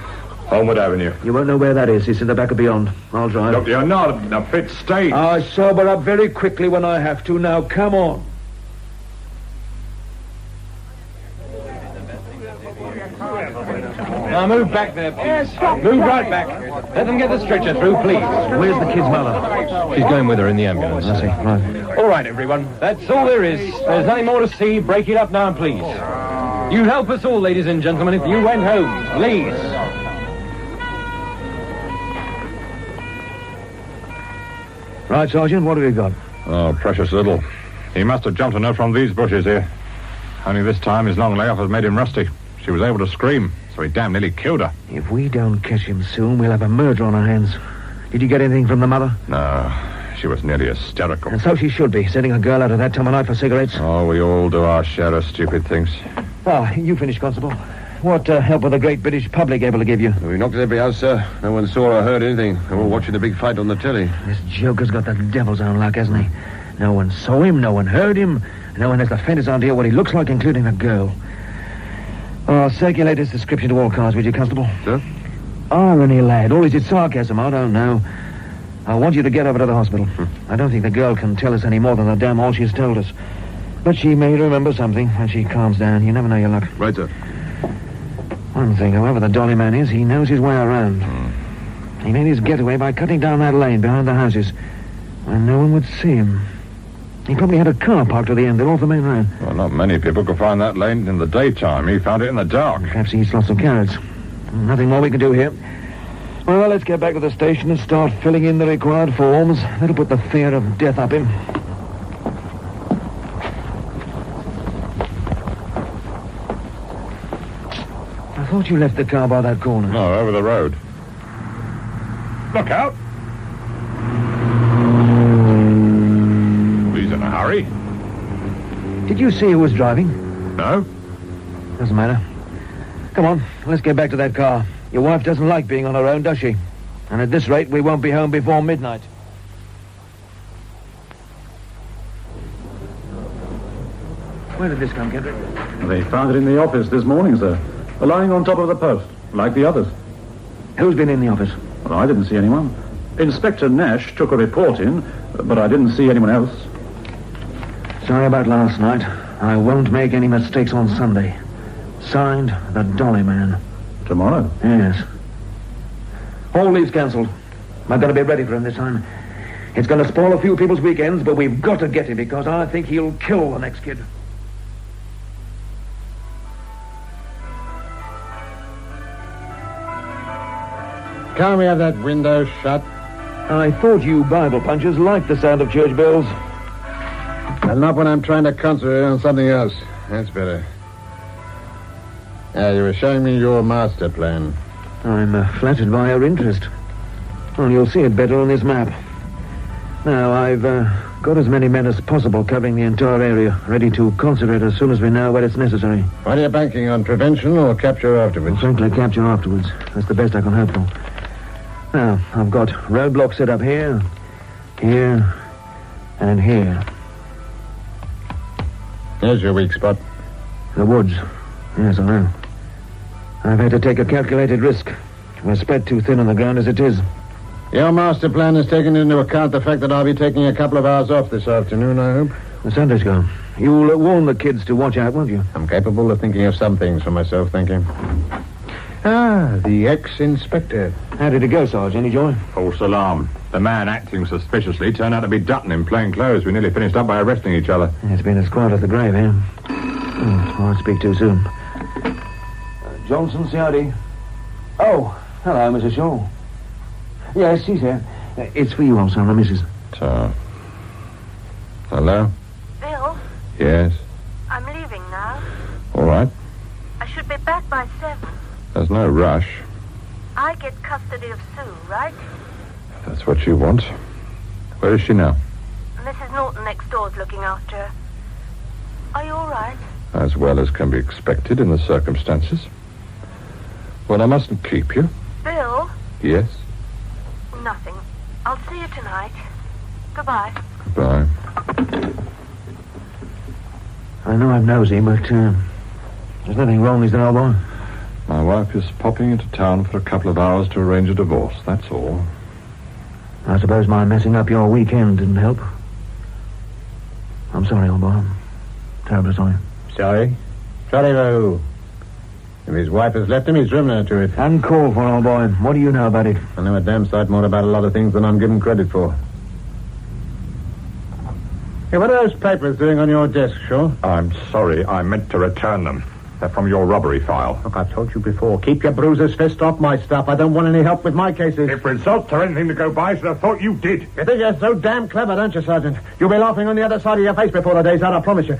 Holmwood Avenue. You won't know where that is. It's in the back of Beyond. I'll drive. Look, you're not in a fit state. I sober up very quickly when I have to. Now, come on. Now move back there, please. Move right back. Let them get the stretcher through, please. Where's the kid's mother? She's going with her in the ambulance. I see. Right. All right, everyone. That's all there is. There's nothing more to see. Break it up now, please. You'd help us all, ladies and gentlemen, if you went home. Please. Right, Sergeant, what have you got? Oh, precious little. He must have jumped on her from these bushes here. Only this time his long layoff has made him rusty. She was able to scream, so he damn nearly killed her. If we don't catch him soon, we'll have a murder on our hands. Did you get anything from the mother? No, she was nearly hysterical. And so she should be, sending a girl out at that time of night for cigarettes. Oh, we all do our share of stupid things. Ah, you finished, Constable. What help were the great British public able to give you? We knocked at every house, sir. No one saw or heard anything. They were watching the big fight on the telly. This joker's got the devil's own luck, hasn't he? No one saw him, no one heard him. No one has the faintest idea what he looks like, including the girl. Oh, circulate his description to all cars, would you, Constable? Sir? Irony, lad. Or is it sarcasm? I don't know. I want you to get over to the hospital. I don't think the girl can tell us any more than the damn all she's told us. But she may remember something when she calms down. You never know your luck. Right, sir. One thing, however, the dolly man is, he knows his way around. He made his getaway by cutting down that lane behind the houses where no one would see him. He probably had a car parked at the end, off the main road. Well, not many people could find that lane in the daytime. He found it in the dark. Perhaps he eats lots of carrots. Nothing more we can do here. Well, let's get back to the station and start filling in the required forms. That'll put the fear of death up him. I thought you left the car by that corner. No, over the road. Look out! Did you see who was driving? No? Doesn't matter. Come on, let's get back to that car. Your wife doesn't like being on her own, does she? And at this rate, we won't be home before midnight. Where did this come, Kendrick? They found it in the office this morning, sir. Lying on top of the post, like the others. Who's been in the office? Well, I didn't see anyone. Inspector Nash took a report in, but I didn't see anyone else. Sorry about last night. I won't make any mistakes on Sunday. Signed, the Dolly Man. Tomorrow? Yes. All leaves cancelled. I've got to be ready for him this time. It's going to spoil a few people's weekends, but we've got to get him because I think he'll kill the next kid. Can't we have that window shut? I thought you Bible punchers liked the sound of church bells. Well, not when I'm trying to concentrate on something else. That's better. You were showing me your master plan. I'm flattered by your interest. Well, you'll see it better on this map. Now, I've got as many men as possible covering the entire area, ready to concentrate as soon as we know where it's necessary. What are you banking on, prevention or capture afterwards? Well, frankly, capture afterwards. That's the best I can hope for. Now, I've got roadblocks set up here, here, and here. Here's your weak spot. The woods. Yes, I know. I've had to take a calculated risk. We're spread too thin on the ground as it is. Your master plan has taken into account the fact that I'll be taking a couple of hours off this afternoon, I hope. The Sunday's gone. You'll warn the kids to watch out, won't you? I'm capable of thinking of some things for myself, thank you. Ah, the ex-inspector. How did it go, Sarge? Any joy? False alarm. The man acting suspiciously turned out to be Dutton in plain clothes. We nearly finished up by arresting each other. It's been as quiet as the grave, eh? I won't speak too soon. Johnson, CID. Oh, hello, Mrs. Shaw. Yes, she's here. It's for you, old son, the missus. Hello? Bill, Yes. I'm leaving now. All right. I should be back by 7. There's no rush. I get custody of Sue, right? If that's what you want. Where is she now? Mrs. Norton next door's looking after her. Are you all right? As well as can be expected in the circumstances. Well, I mustn't keep you. Bill? Yes? Nothing. I'll see you tonight. Goodbye. Goodbye. I know I'm nosy, but there's nothing wrong, is there, old boy? My wife is popping into town for a couple of hours to arrange a divorce, that's all. I suppose my messing up your weekend didn't help. I'm sorry, old boy. I'm terribly sorry. Sorry? Sorry for who? If his wife has left him, he's driven her to it. Uncalled for, old boy. What do you know about it? I know a damn sight more about a lot of things than I'm given credit for. Hey, what are those papers doing on your desk, Shaw? I'm sorry, I meant to return them. They're from your robbery file. Look, I've told you before, keep your bruiser's fist off my stuff. I don't want any help with my cases. If results are anything to go by, I should have thought you did. You think you're so damn clever, don't you, Sergeant? You'll be laughing on the other side of your face before the day's out, I promise you.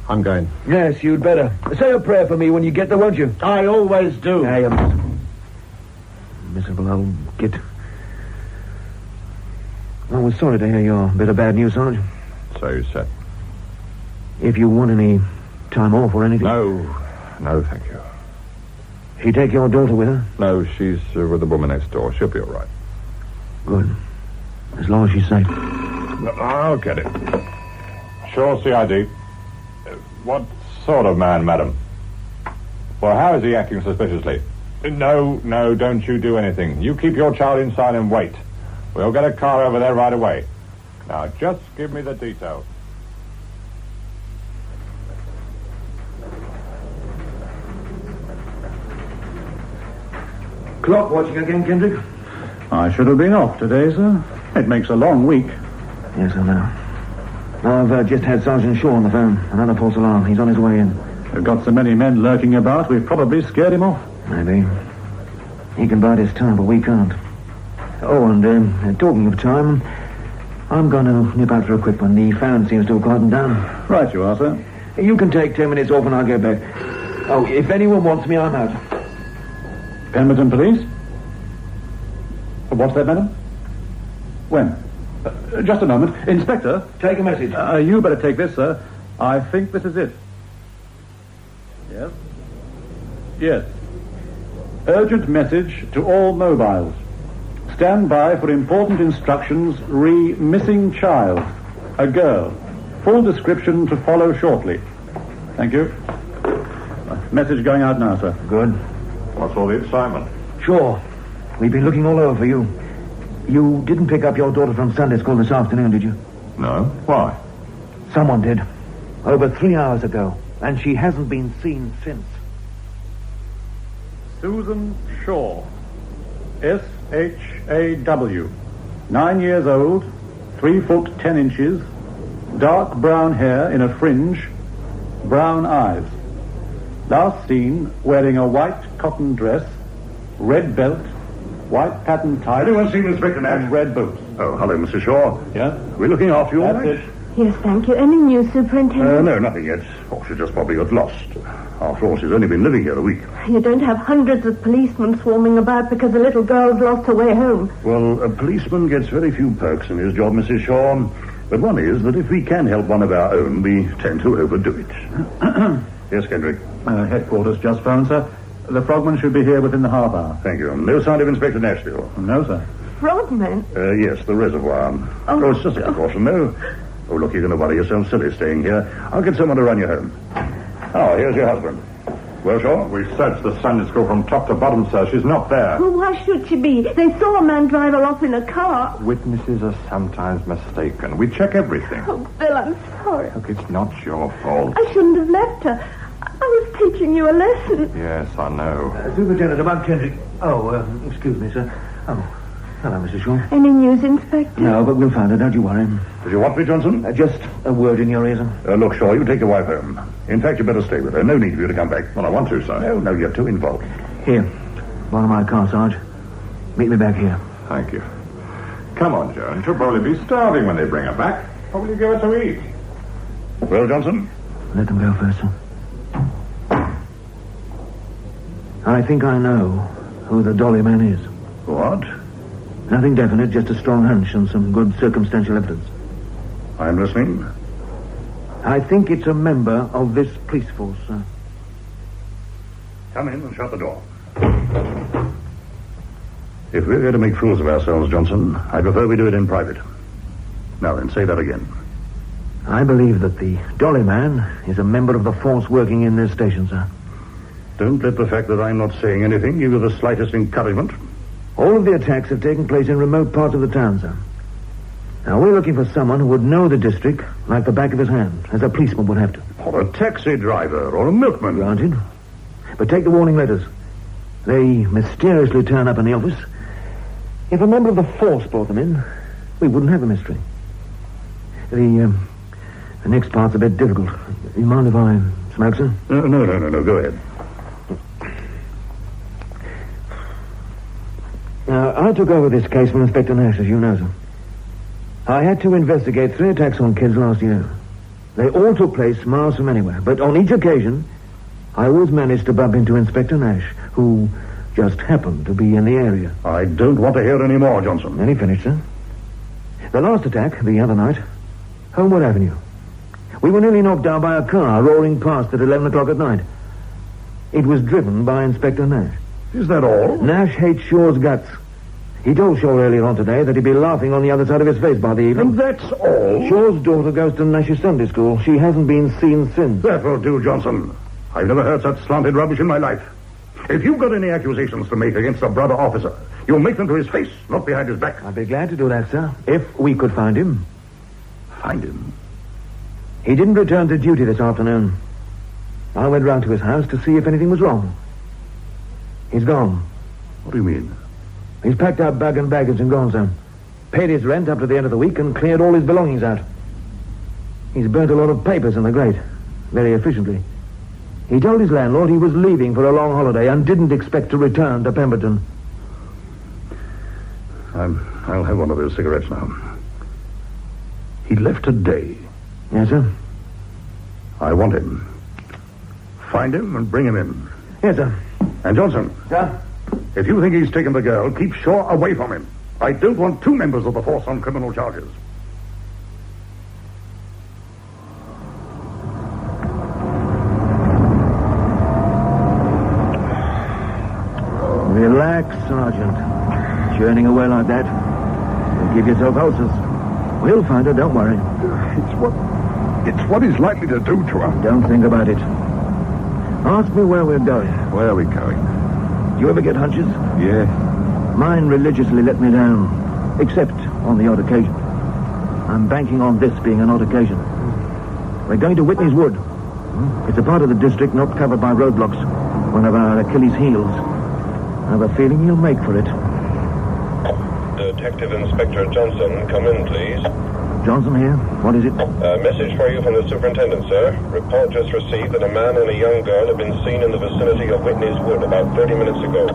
I'm going. Yes, you'd better. Say a prayer for me when you get there, won't you? I always do. Yeah, you miserable old git. I was sorry to hear your bit of bad news, Sarge. So you said. If you want any time off or anything... No, thank you. She take your daughter with her? No, she's with the woman next door. She'll be all right. Good. As long as she's safe. I'll get it. Sure, CID. What sort of man, madam? Well, how is he acting suspiciously? No, don't you do anything. You keep your child inside and wait. We'll get a car over there right away. Now, just give me the details. Clock watching again, Kendrick? I should have been off today, sir. It makes a long week. Yes, I know. I've just had Sergeant Shaw on the phone. Another false alarm. He's on his way in. We've got so many men lurking about, we've probably scared him off. Maybe. He can bide his time, but we can't. Oh, and talking of time, I'm going to nip out for a quick one. The phone seems to have quietened down. Right you are, sir. You can take 10 minutes off and I'll get back. Oh, if anyone wants me, I'm out. Pemberton Police? What's that, madam? When? Just a moment. Inspector. Take a message. You better take this, sir. I think this is it. Yes? Yes. Urgent message to all mobiles. Stand by for important instructions re missing child. A girl. Full description to follow shortly. Thank you. Message going out now, sir. Good. What's all the excitement? Sure. We've been looking all over for you. You didn't pick up your daughter from Sunday school this afternoon, did you? No. Why? Someone did. Over 3 hours ago. And she hasn't been seen since. Susan Shaw. S-H-A-W. 9 years old. 3 foot 10 inches. Dark brown hair in a fringe. Brown eyes. Last seen wearing a white cotton dress, red belt, white pattern tie. Anyone seen Inspector Nash? And red boots. Oh, hello, Mr. Shaw. Yeah? We're looking after you all That's right? it. Yes, thank you. Any news, Superintendent? No, nothing yet. Oh, she just probably got lost. After all, she's only been living here a week. You don't have hundreds of policemen swarming about because a little girl's lost her way home. Well, a policeman gets very few perks in his job, Mrs. Shaw. But one is that if we can help one of our own, we tend to overdo it. Yes, Kendrick. Headquarters just phoned, sir. The frogman should be here within the half hour. Thank you. No sign of Inspector Nash, still? No, sir. Frogmen? Yes, the reservoir. Oh, It's just a precaution, though. Oh, look, you're going to worry yourself silly staying here. I'll get someone to run you home. Oh, here's your husband. Well, Shaw? We searched the Sunday school from top to bottom, sir. She's not there. Well, why should she be? They saw a man drive her off in a car. Witnesses are sometimes mistaken. We check everything. Oh, Bill, I'm sorry. Look, it's not your fault. I shouldn't have left her. I was teaching you a lesson. Yes, I know. Superintendent, about Kendrick. Oh, excuse me, sir. Oh, hello, Mrs. Shaw. Any news, Inspector? No, but we'll find her. Don't you worry. Did you want me, Johnson? Just a word in your ear, sir. Look, Shaw, you take your wife home. In fact, you better stay with her. No need for you to come back. Well, I want to, sir. No, you're too involved. Here. Borrow my car, Sarge. Meet me back here. Thank you. Come on, Joan. She'll probably be starving when they bring her back. What will you give her to eat? Well, Johnson? Let them go first, sir. I think I know who the dolly man is. What? Nothing definite, just a strong hunch and some good circumstantial evidence. I'm listening. I think it's a member of this police force, sir. Come in and shut the door. If we're going to make fools of ourselves, Johnson, I prefer we do it in private. Now then, say that again. I believe that the dolly man is a member of the force working in this station, sir. Don't let the fact that I'm not saying anything give you the slightest encouragement. All of the attacks have taken place in remote parts of the town, sir. Now, we're looking for someone who would know the district like the back of his hand, as a policeman would have to. Or a taxi driver, or a milkman. Granted. But take the warning letters. They mysteriously turn up in the office. If a member of the force brought them in, we wouldn't have a mystery. The next part's a bit difficult. You mind if I smoke, sir? No. Go ahead. Now, I took over this case from Inspector Nash, as you know, sir. I had to investigate 3 attacks on kids last year. They all took place miles from anywhere, but on each occasion, I always managed to bump into Inspector Nash, who just happened to be in the area. I don't want to hear any more, Johnson. Then he finished, sir. The last attack, the other night, Homewood Avenue. We were nearly knocked down by a car roaring past at 11 o'clock at night. It was driven by Inspector Nash. Is that all? Nash hates Shaw's guts. He told Shaw earlier on today that he'd be laughing on the other side of his face by the evening. And that's all? Shaw's daughter goes to Nash's Sunday school. She hasn't been seen since. That will do, Johnson. I've never heard such slanted rubbish in my life. If you've got any accusations to make against a brother officer, you'll make them to his face, not behind his back. I'd be glad to do that, sir, if we could find him. Find him? He didn't return to duty this afternoon. I went round to his house to see if anything was wrong. He's gone. What do you mean? He's packed up bag and baggage and gone, sir. Paid his rent up to the end of the week and cleared all his belongings out. He's burnt a lot of papers in the grate, very efficiently. He told his landlord he was leaving for a long holiday and didn't expect to return to Pemberton. I'll have one of those cigarettes now. He left today. Yes, sir. I want him. Find him and bring him in. Yes, sir. And Johnson. Sir? If you think he's taken the girl, keep Shaw away from him. I don't want 2 members of the force on criminal charges. Relax, Sergeant. Churning away like that. You'll give yourself ulcers. We'll find her, don't worry. It's what he's likely to do to her. Don't think about it. Ask me where we're going. Where are we going? Do you ever get hunches? Yeah. Mine religiously let me down. Except on the odd occasion. I'm banking on this being an odd occasion. We're going to Whitney's Wood. It's a part of the district not covered by roadblocks. One of our Achilles' heels. I have a feeling he'll make for it. Detective Inspector Johnson, come in, please. Johnson here? What is it? A message for you from the superintendent, sir. Report just received that a man and a young girl have been seen in the vicinity of Whitney's Wood about 30 minutes ago.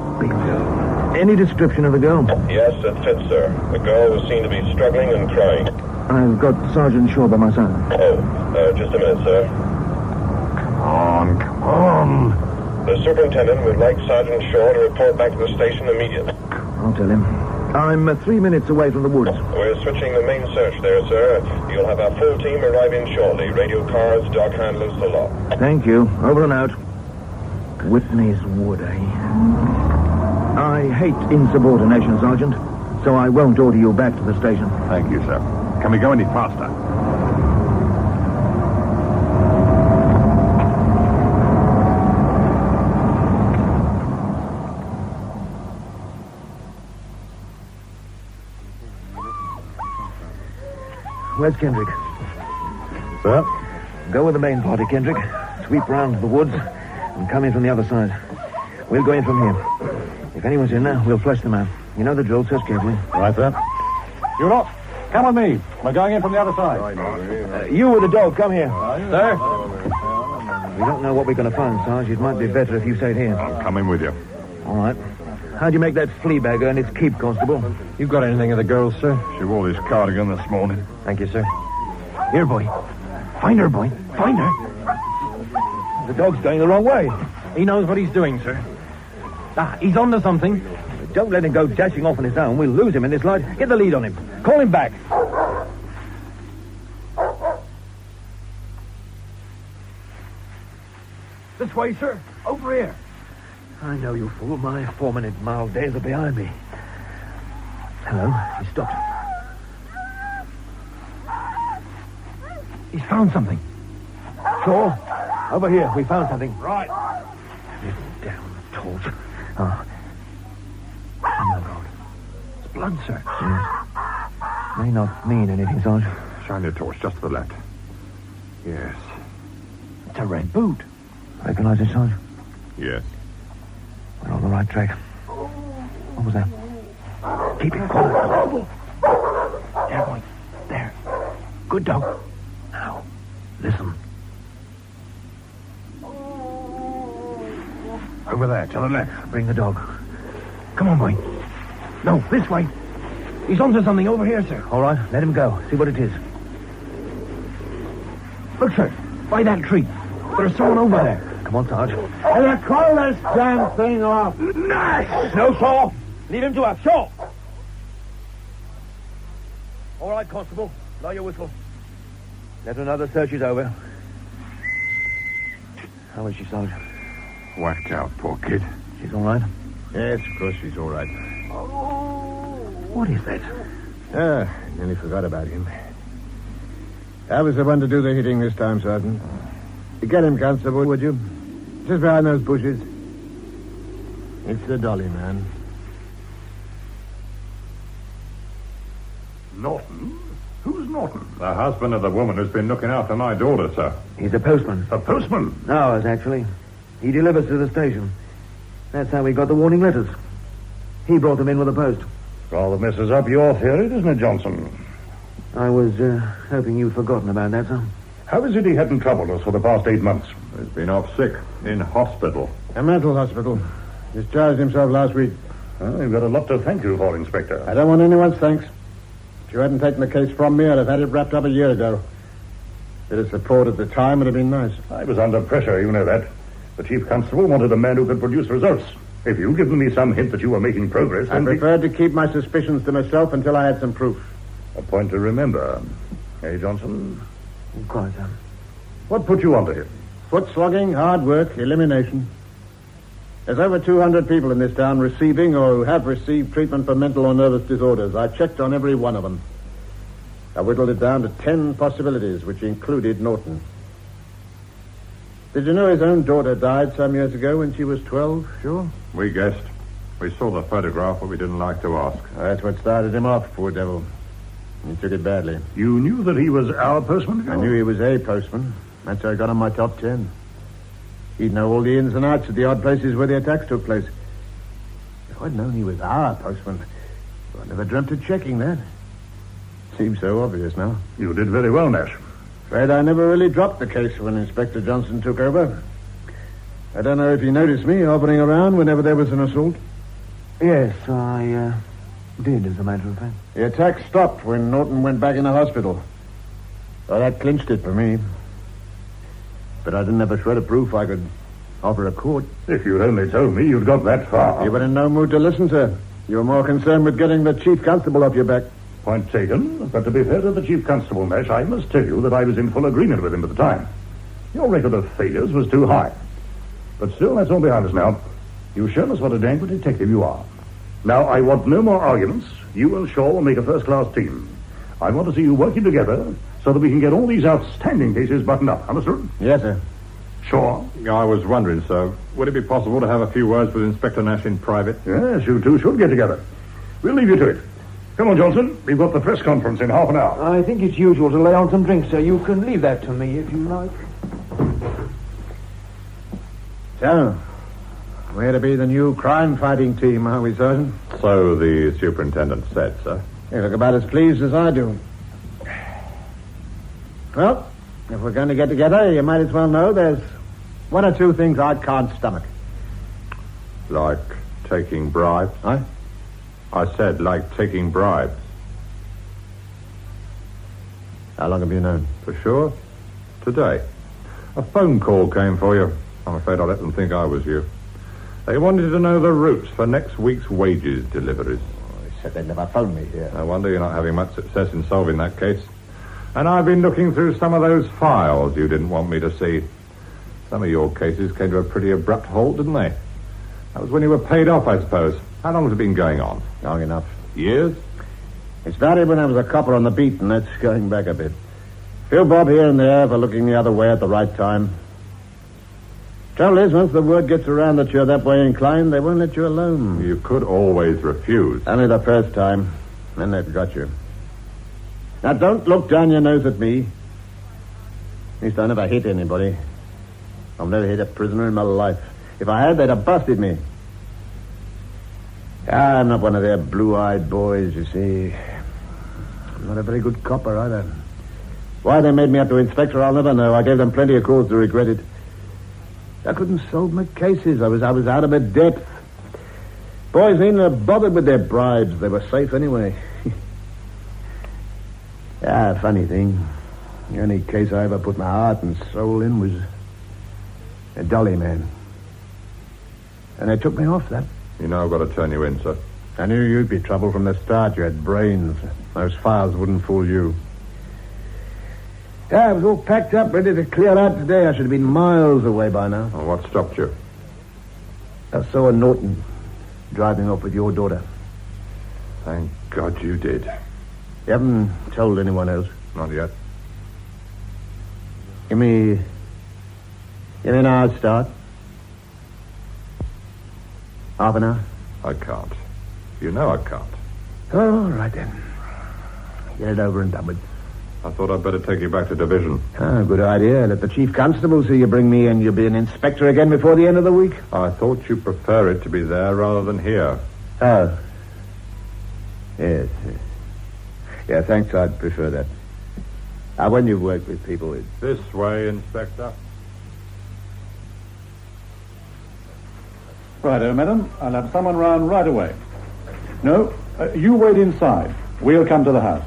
Any description of the girl? Yes, it fits, sir. The girl was seen to be struggling and crying. I've got Sergeant Shaw by my side. Just a minute, sir. Come on. The superintendent would like Sergeant Shaw to report back to the station immediately. I'll tell him. I'm 3 minutes away from the woods. We're switching the main search there, sir. You'll have our full team arriving shortly. Radio cars, dog handlers, the lot. Thank you. Over and out. Whitney's Wood, eh? I hate insubordination, Sergeant, so I won't order you back to the station. Thank you, sir. Can we go any faster? Where's Kendrick? Sir? Go with the main party, Kendrick. Sweep round the woods and come in from the other side. We'll go in from here. If anyone's in there, we'll flush them out. You know the drill, search carefully. Right, sir. You lot, come with me. We're going in from the other side. You with the dog, come here. Sir? We don't know what we're going to find, Sarge. It might be better if you stayed here. I'm coming with you. All right. How'd you make that flea bagger and its keep, Constable? You got anything of the girl, sir? She wore this cardigan this morning. Thank you, sir. Here, boy. Find her, boy. Find her. The dog's going the wrong way. He knows what he's doing, sir. He's onto something. Don't let him go dashing off on his own. We'll lose him in this light. Get the lead on him. Call him back. This way, sir. Over here. I know, you fool. My 4-minute mile days are behind me. Hello. He stopped. He's found something. Shaw, over here. We found something. Right. This damn torch. Oh. On the road. It's blood, sir. Yes. May not mean anything, Sarge. Shine your torch just to the left. Yes. It's a red boot. Recognize it, Sarge? Yes. We're on the right track. What was that? Keep it quiet. There, boy. There. Good dog. Now, listen. Over there, to the left. Bring the dog. Come on, boy. No, this way. He's onto something over here, sir. All right, let him go. See what it is. Look, sir. By that tree. There's someone over there. Come on, Sarge. Hey, call this damn thing off. Nash! No, Shaw. Leave him to us. Shaw! All right, Constable. Blow your whistle. Let another search is over. How is she, Sarge? Whacked out, poor kid. She's all right? Yes, of course she's all right. What is that? Nearly forgot about him. I was the one to do the hitting this time, Sergeant. You get him, Constable, would you? Just behind those bushes. It's the dolly, man. Norton? Who's Norton? The husband of the woman who's been looking after my daughter, sir. He's a postman. A postman? Ours, actually. He delivers to the station. That's how we got the warning letters. He brought them in with the post. Rather messes up your theory, doesn't it, Johnson? I was hoping you'd forgotten about that, sir. How is it he hadn't troubled us for the past 8 months? He's been off sick in hospital. A mental hospital. Discharged himself last week. Well, you've got a lot to thank you for, Inspector. I don't want anyone's thanks. If you hadn't taken the case from me, I'd have had it wrapped up a year ago. Bit of support at the time would have been nice. I was under pressure, you know that. The Chief Constable wanted a man who could produce results. If you'd given me some hint that you were making progress... I preferred to keep my suspicions to myself until I had some proof. A point to remember. Eh, Johnson? Quite, sir. What put you onto him? Foot slogging, hard work, elimination. There's over 200 people in this town receiving or who have received treatment for mental or nervous disorders. I checked on every one of them. I whittled it down to 10 possibilities, which included Norton. Did you know his own daughter died some years ago when she was 12? Sure. We guessed. We saw the photograph, but we didn't like to ask. That's what started him off, poor devil. He took it badly. You knew that he was our postman? I knew he was a postman. That's how I got on my top 10. He'd know all the ins and outs of the odd places where the attacks took place. If I'd known he was our postman, I never dreamt of checking that. Seems so obvious now. You did very well, Nash. Afraid I never really dropped the case when Inspector Johnson took over. I don't know if he noticed me hovering around whenever there was an assault. Yes, I did, as a matter of fact. The attack stopped when Norton went back in the hospital. So that clinched it for me. But I didn't have a shred of proof I could offer a court. If you'd only told me you'd got that far. You were in no mood to listen, sir. You were more concerned with getting the chief constable off your back. Point taken. But to be fair to the chief constable, Nash, I must tell you that I was in full agreement with him at the time. Your record of failures was too high. But still, that's all behind us now. You've shown us what a dang good detective you are. Now, I want no more arguments. You and Shaw will make a first-class team. I want to see you working together so that we can get all these outstanding cases buttoned up. Understood? Yes, sir. Shaw? I was wondering, sir, would it be possible to have a few words with Inspector Nash in private? Yes, you two should get together. We'll leave you to it. Come on, Johnson. We've got the press conference in half an hour. I think it's usual to lay on some drinks, sir. You can leave that to me if you like. So, we're to be the new crime-fighting team, are we, Sergeant? So the superintendent said, sir. You look about as pleased as I do. Well, if we're going to get together, you might as well know there's one or two things I can't stomach. Like taking bribes? Huh? I said like taking bribes. How long have you known? For sure. Today. A phone call came for you. I'm afraid I let them think I was you. They wanted to know the routes for next week's wages deliveries. They said they'd never phoned me here. No wonder you're not having much success in solving that case. And I've been looking through some of those files you didn't want me to see. Some of your cases came to a pretty abrupt halt, didn't they? That was when you were paid off, I suppose. How long has it been going on? Long enough. Years? It started when I was a copper on the beat, and that's going back a bit. Few bob here and there for looking the other way at the right time. Trouble is, once the word gets around that you're that way inclined, they won't let you alone. You could always refuse. Only the first time. Then they've got you. Now, don't look down your nose at me. At least I never hit anybody. I've never hit a prisoner in my life. If I had, they'd have busted me. I'm not one of their blue-eyed boys, you see. I'm not a very good copper, either. Why they made me up to inspector, I'll never know. I gave them plenty of cause to regret it. I couldn't solve my cases. I was out of my depth. Boys needn't have bothered with their bribes. They were safe anyway. Funny thing. The only case I ever put my heart and soul in was a dolly man. And they took me off that. You know I've got to turn you in, sir. I knew you'd be trouble from the start. You had brains. Those files wouldn't fool you. I was all packed up, ready to clear out today. I should have been miles away by now. Well, what stopped you? I saw a Norton driving off with your daughter. Thank God you did. You haven't told anyone else? Not yet. Give me an hour's start. Half an hour? I can't. You know I can't. Oh, all right then. Get it over and done with. I thought I'd better take you back to division. Good idea. Let the chief constable see you bring me in. You'll be an inspector again before the end of the week. I thought you'd prefer it to be there rather than here. Oh. Yes. Yeah, thanks. I'd prefer that. When you work with people, it's... This way, Inspector. Righto, madam. I'll have someone round right away. No, you wait inside. We'll come to the house.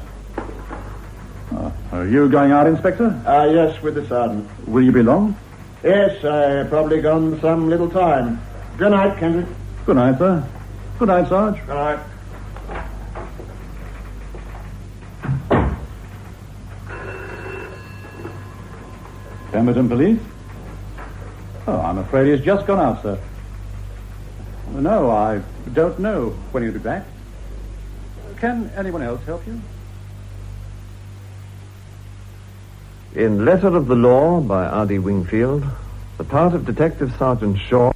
Are you going out, Inspector? Yes, with the sergeant. Will you be long? Yes, probably gone some little time. Good night, Kendrick. Good night, sir. Good night, Sarge. Good night. Pemberton Police? Oh, I'm afraid he's just gone out, sir. No, I don't know when he'll be back. Can anyone else help you? In Letter of the Law by R D Wingfield, the part of Detective Sergeant Shaw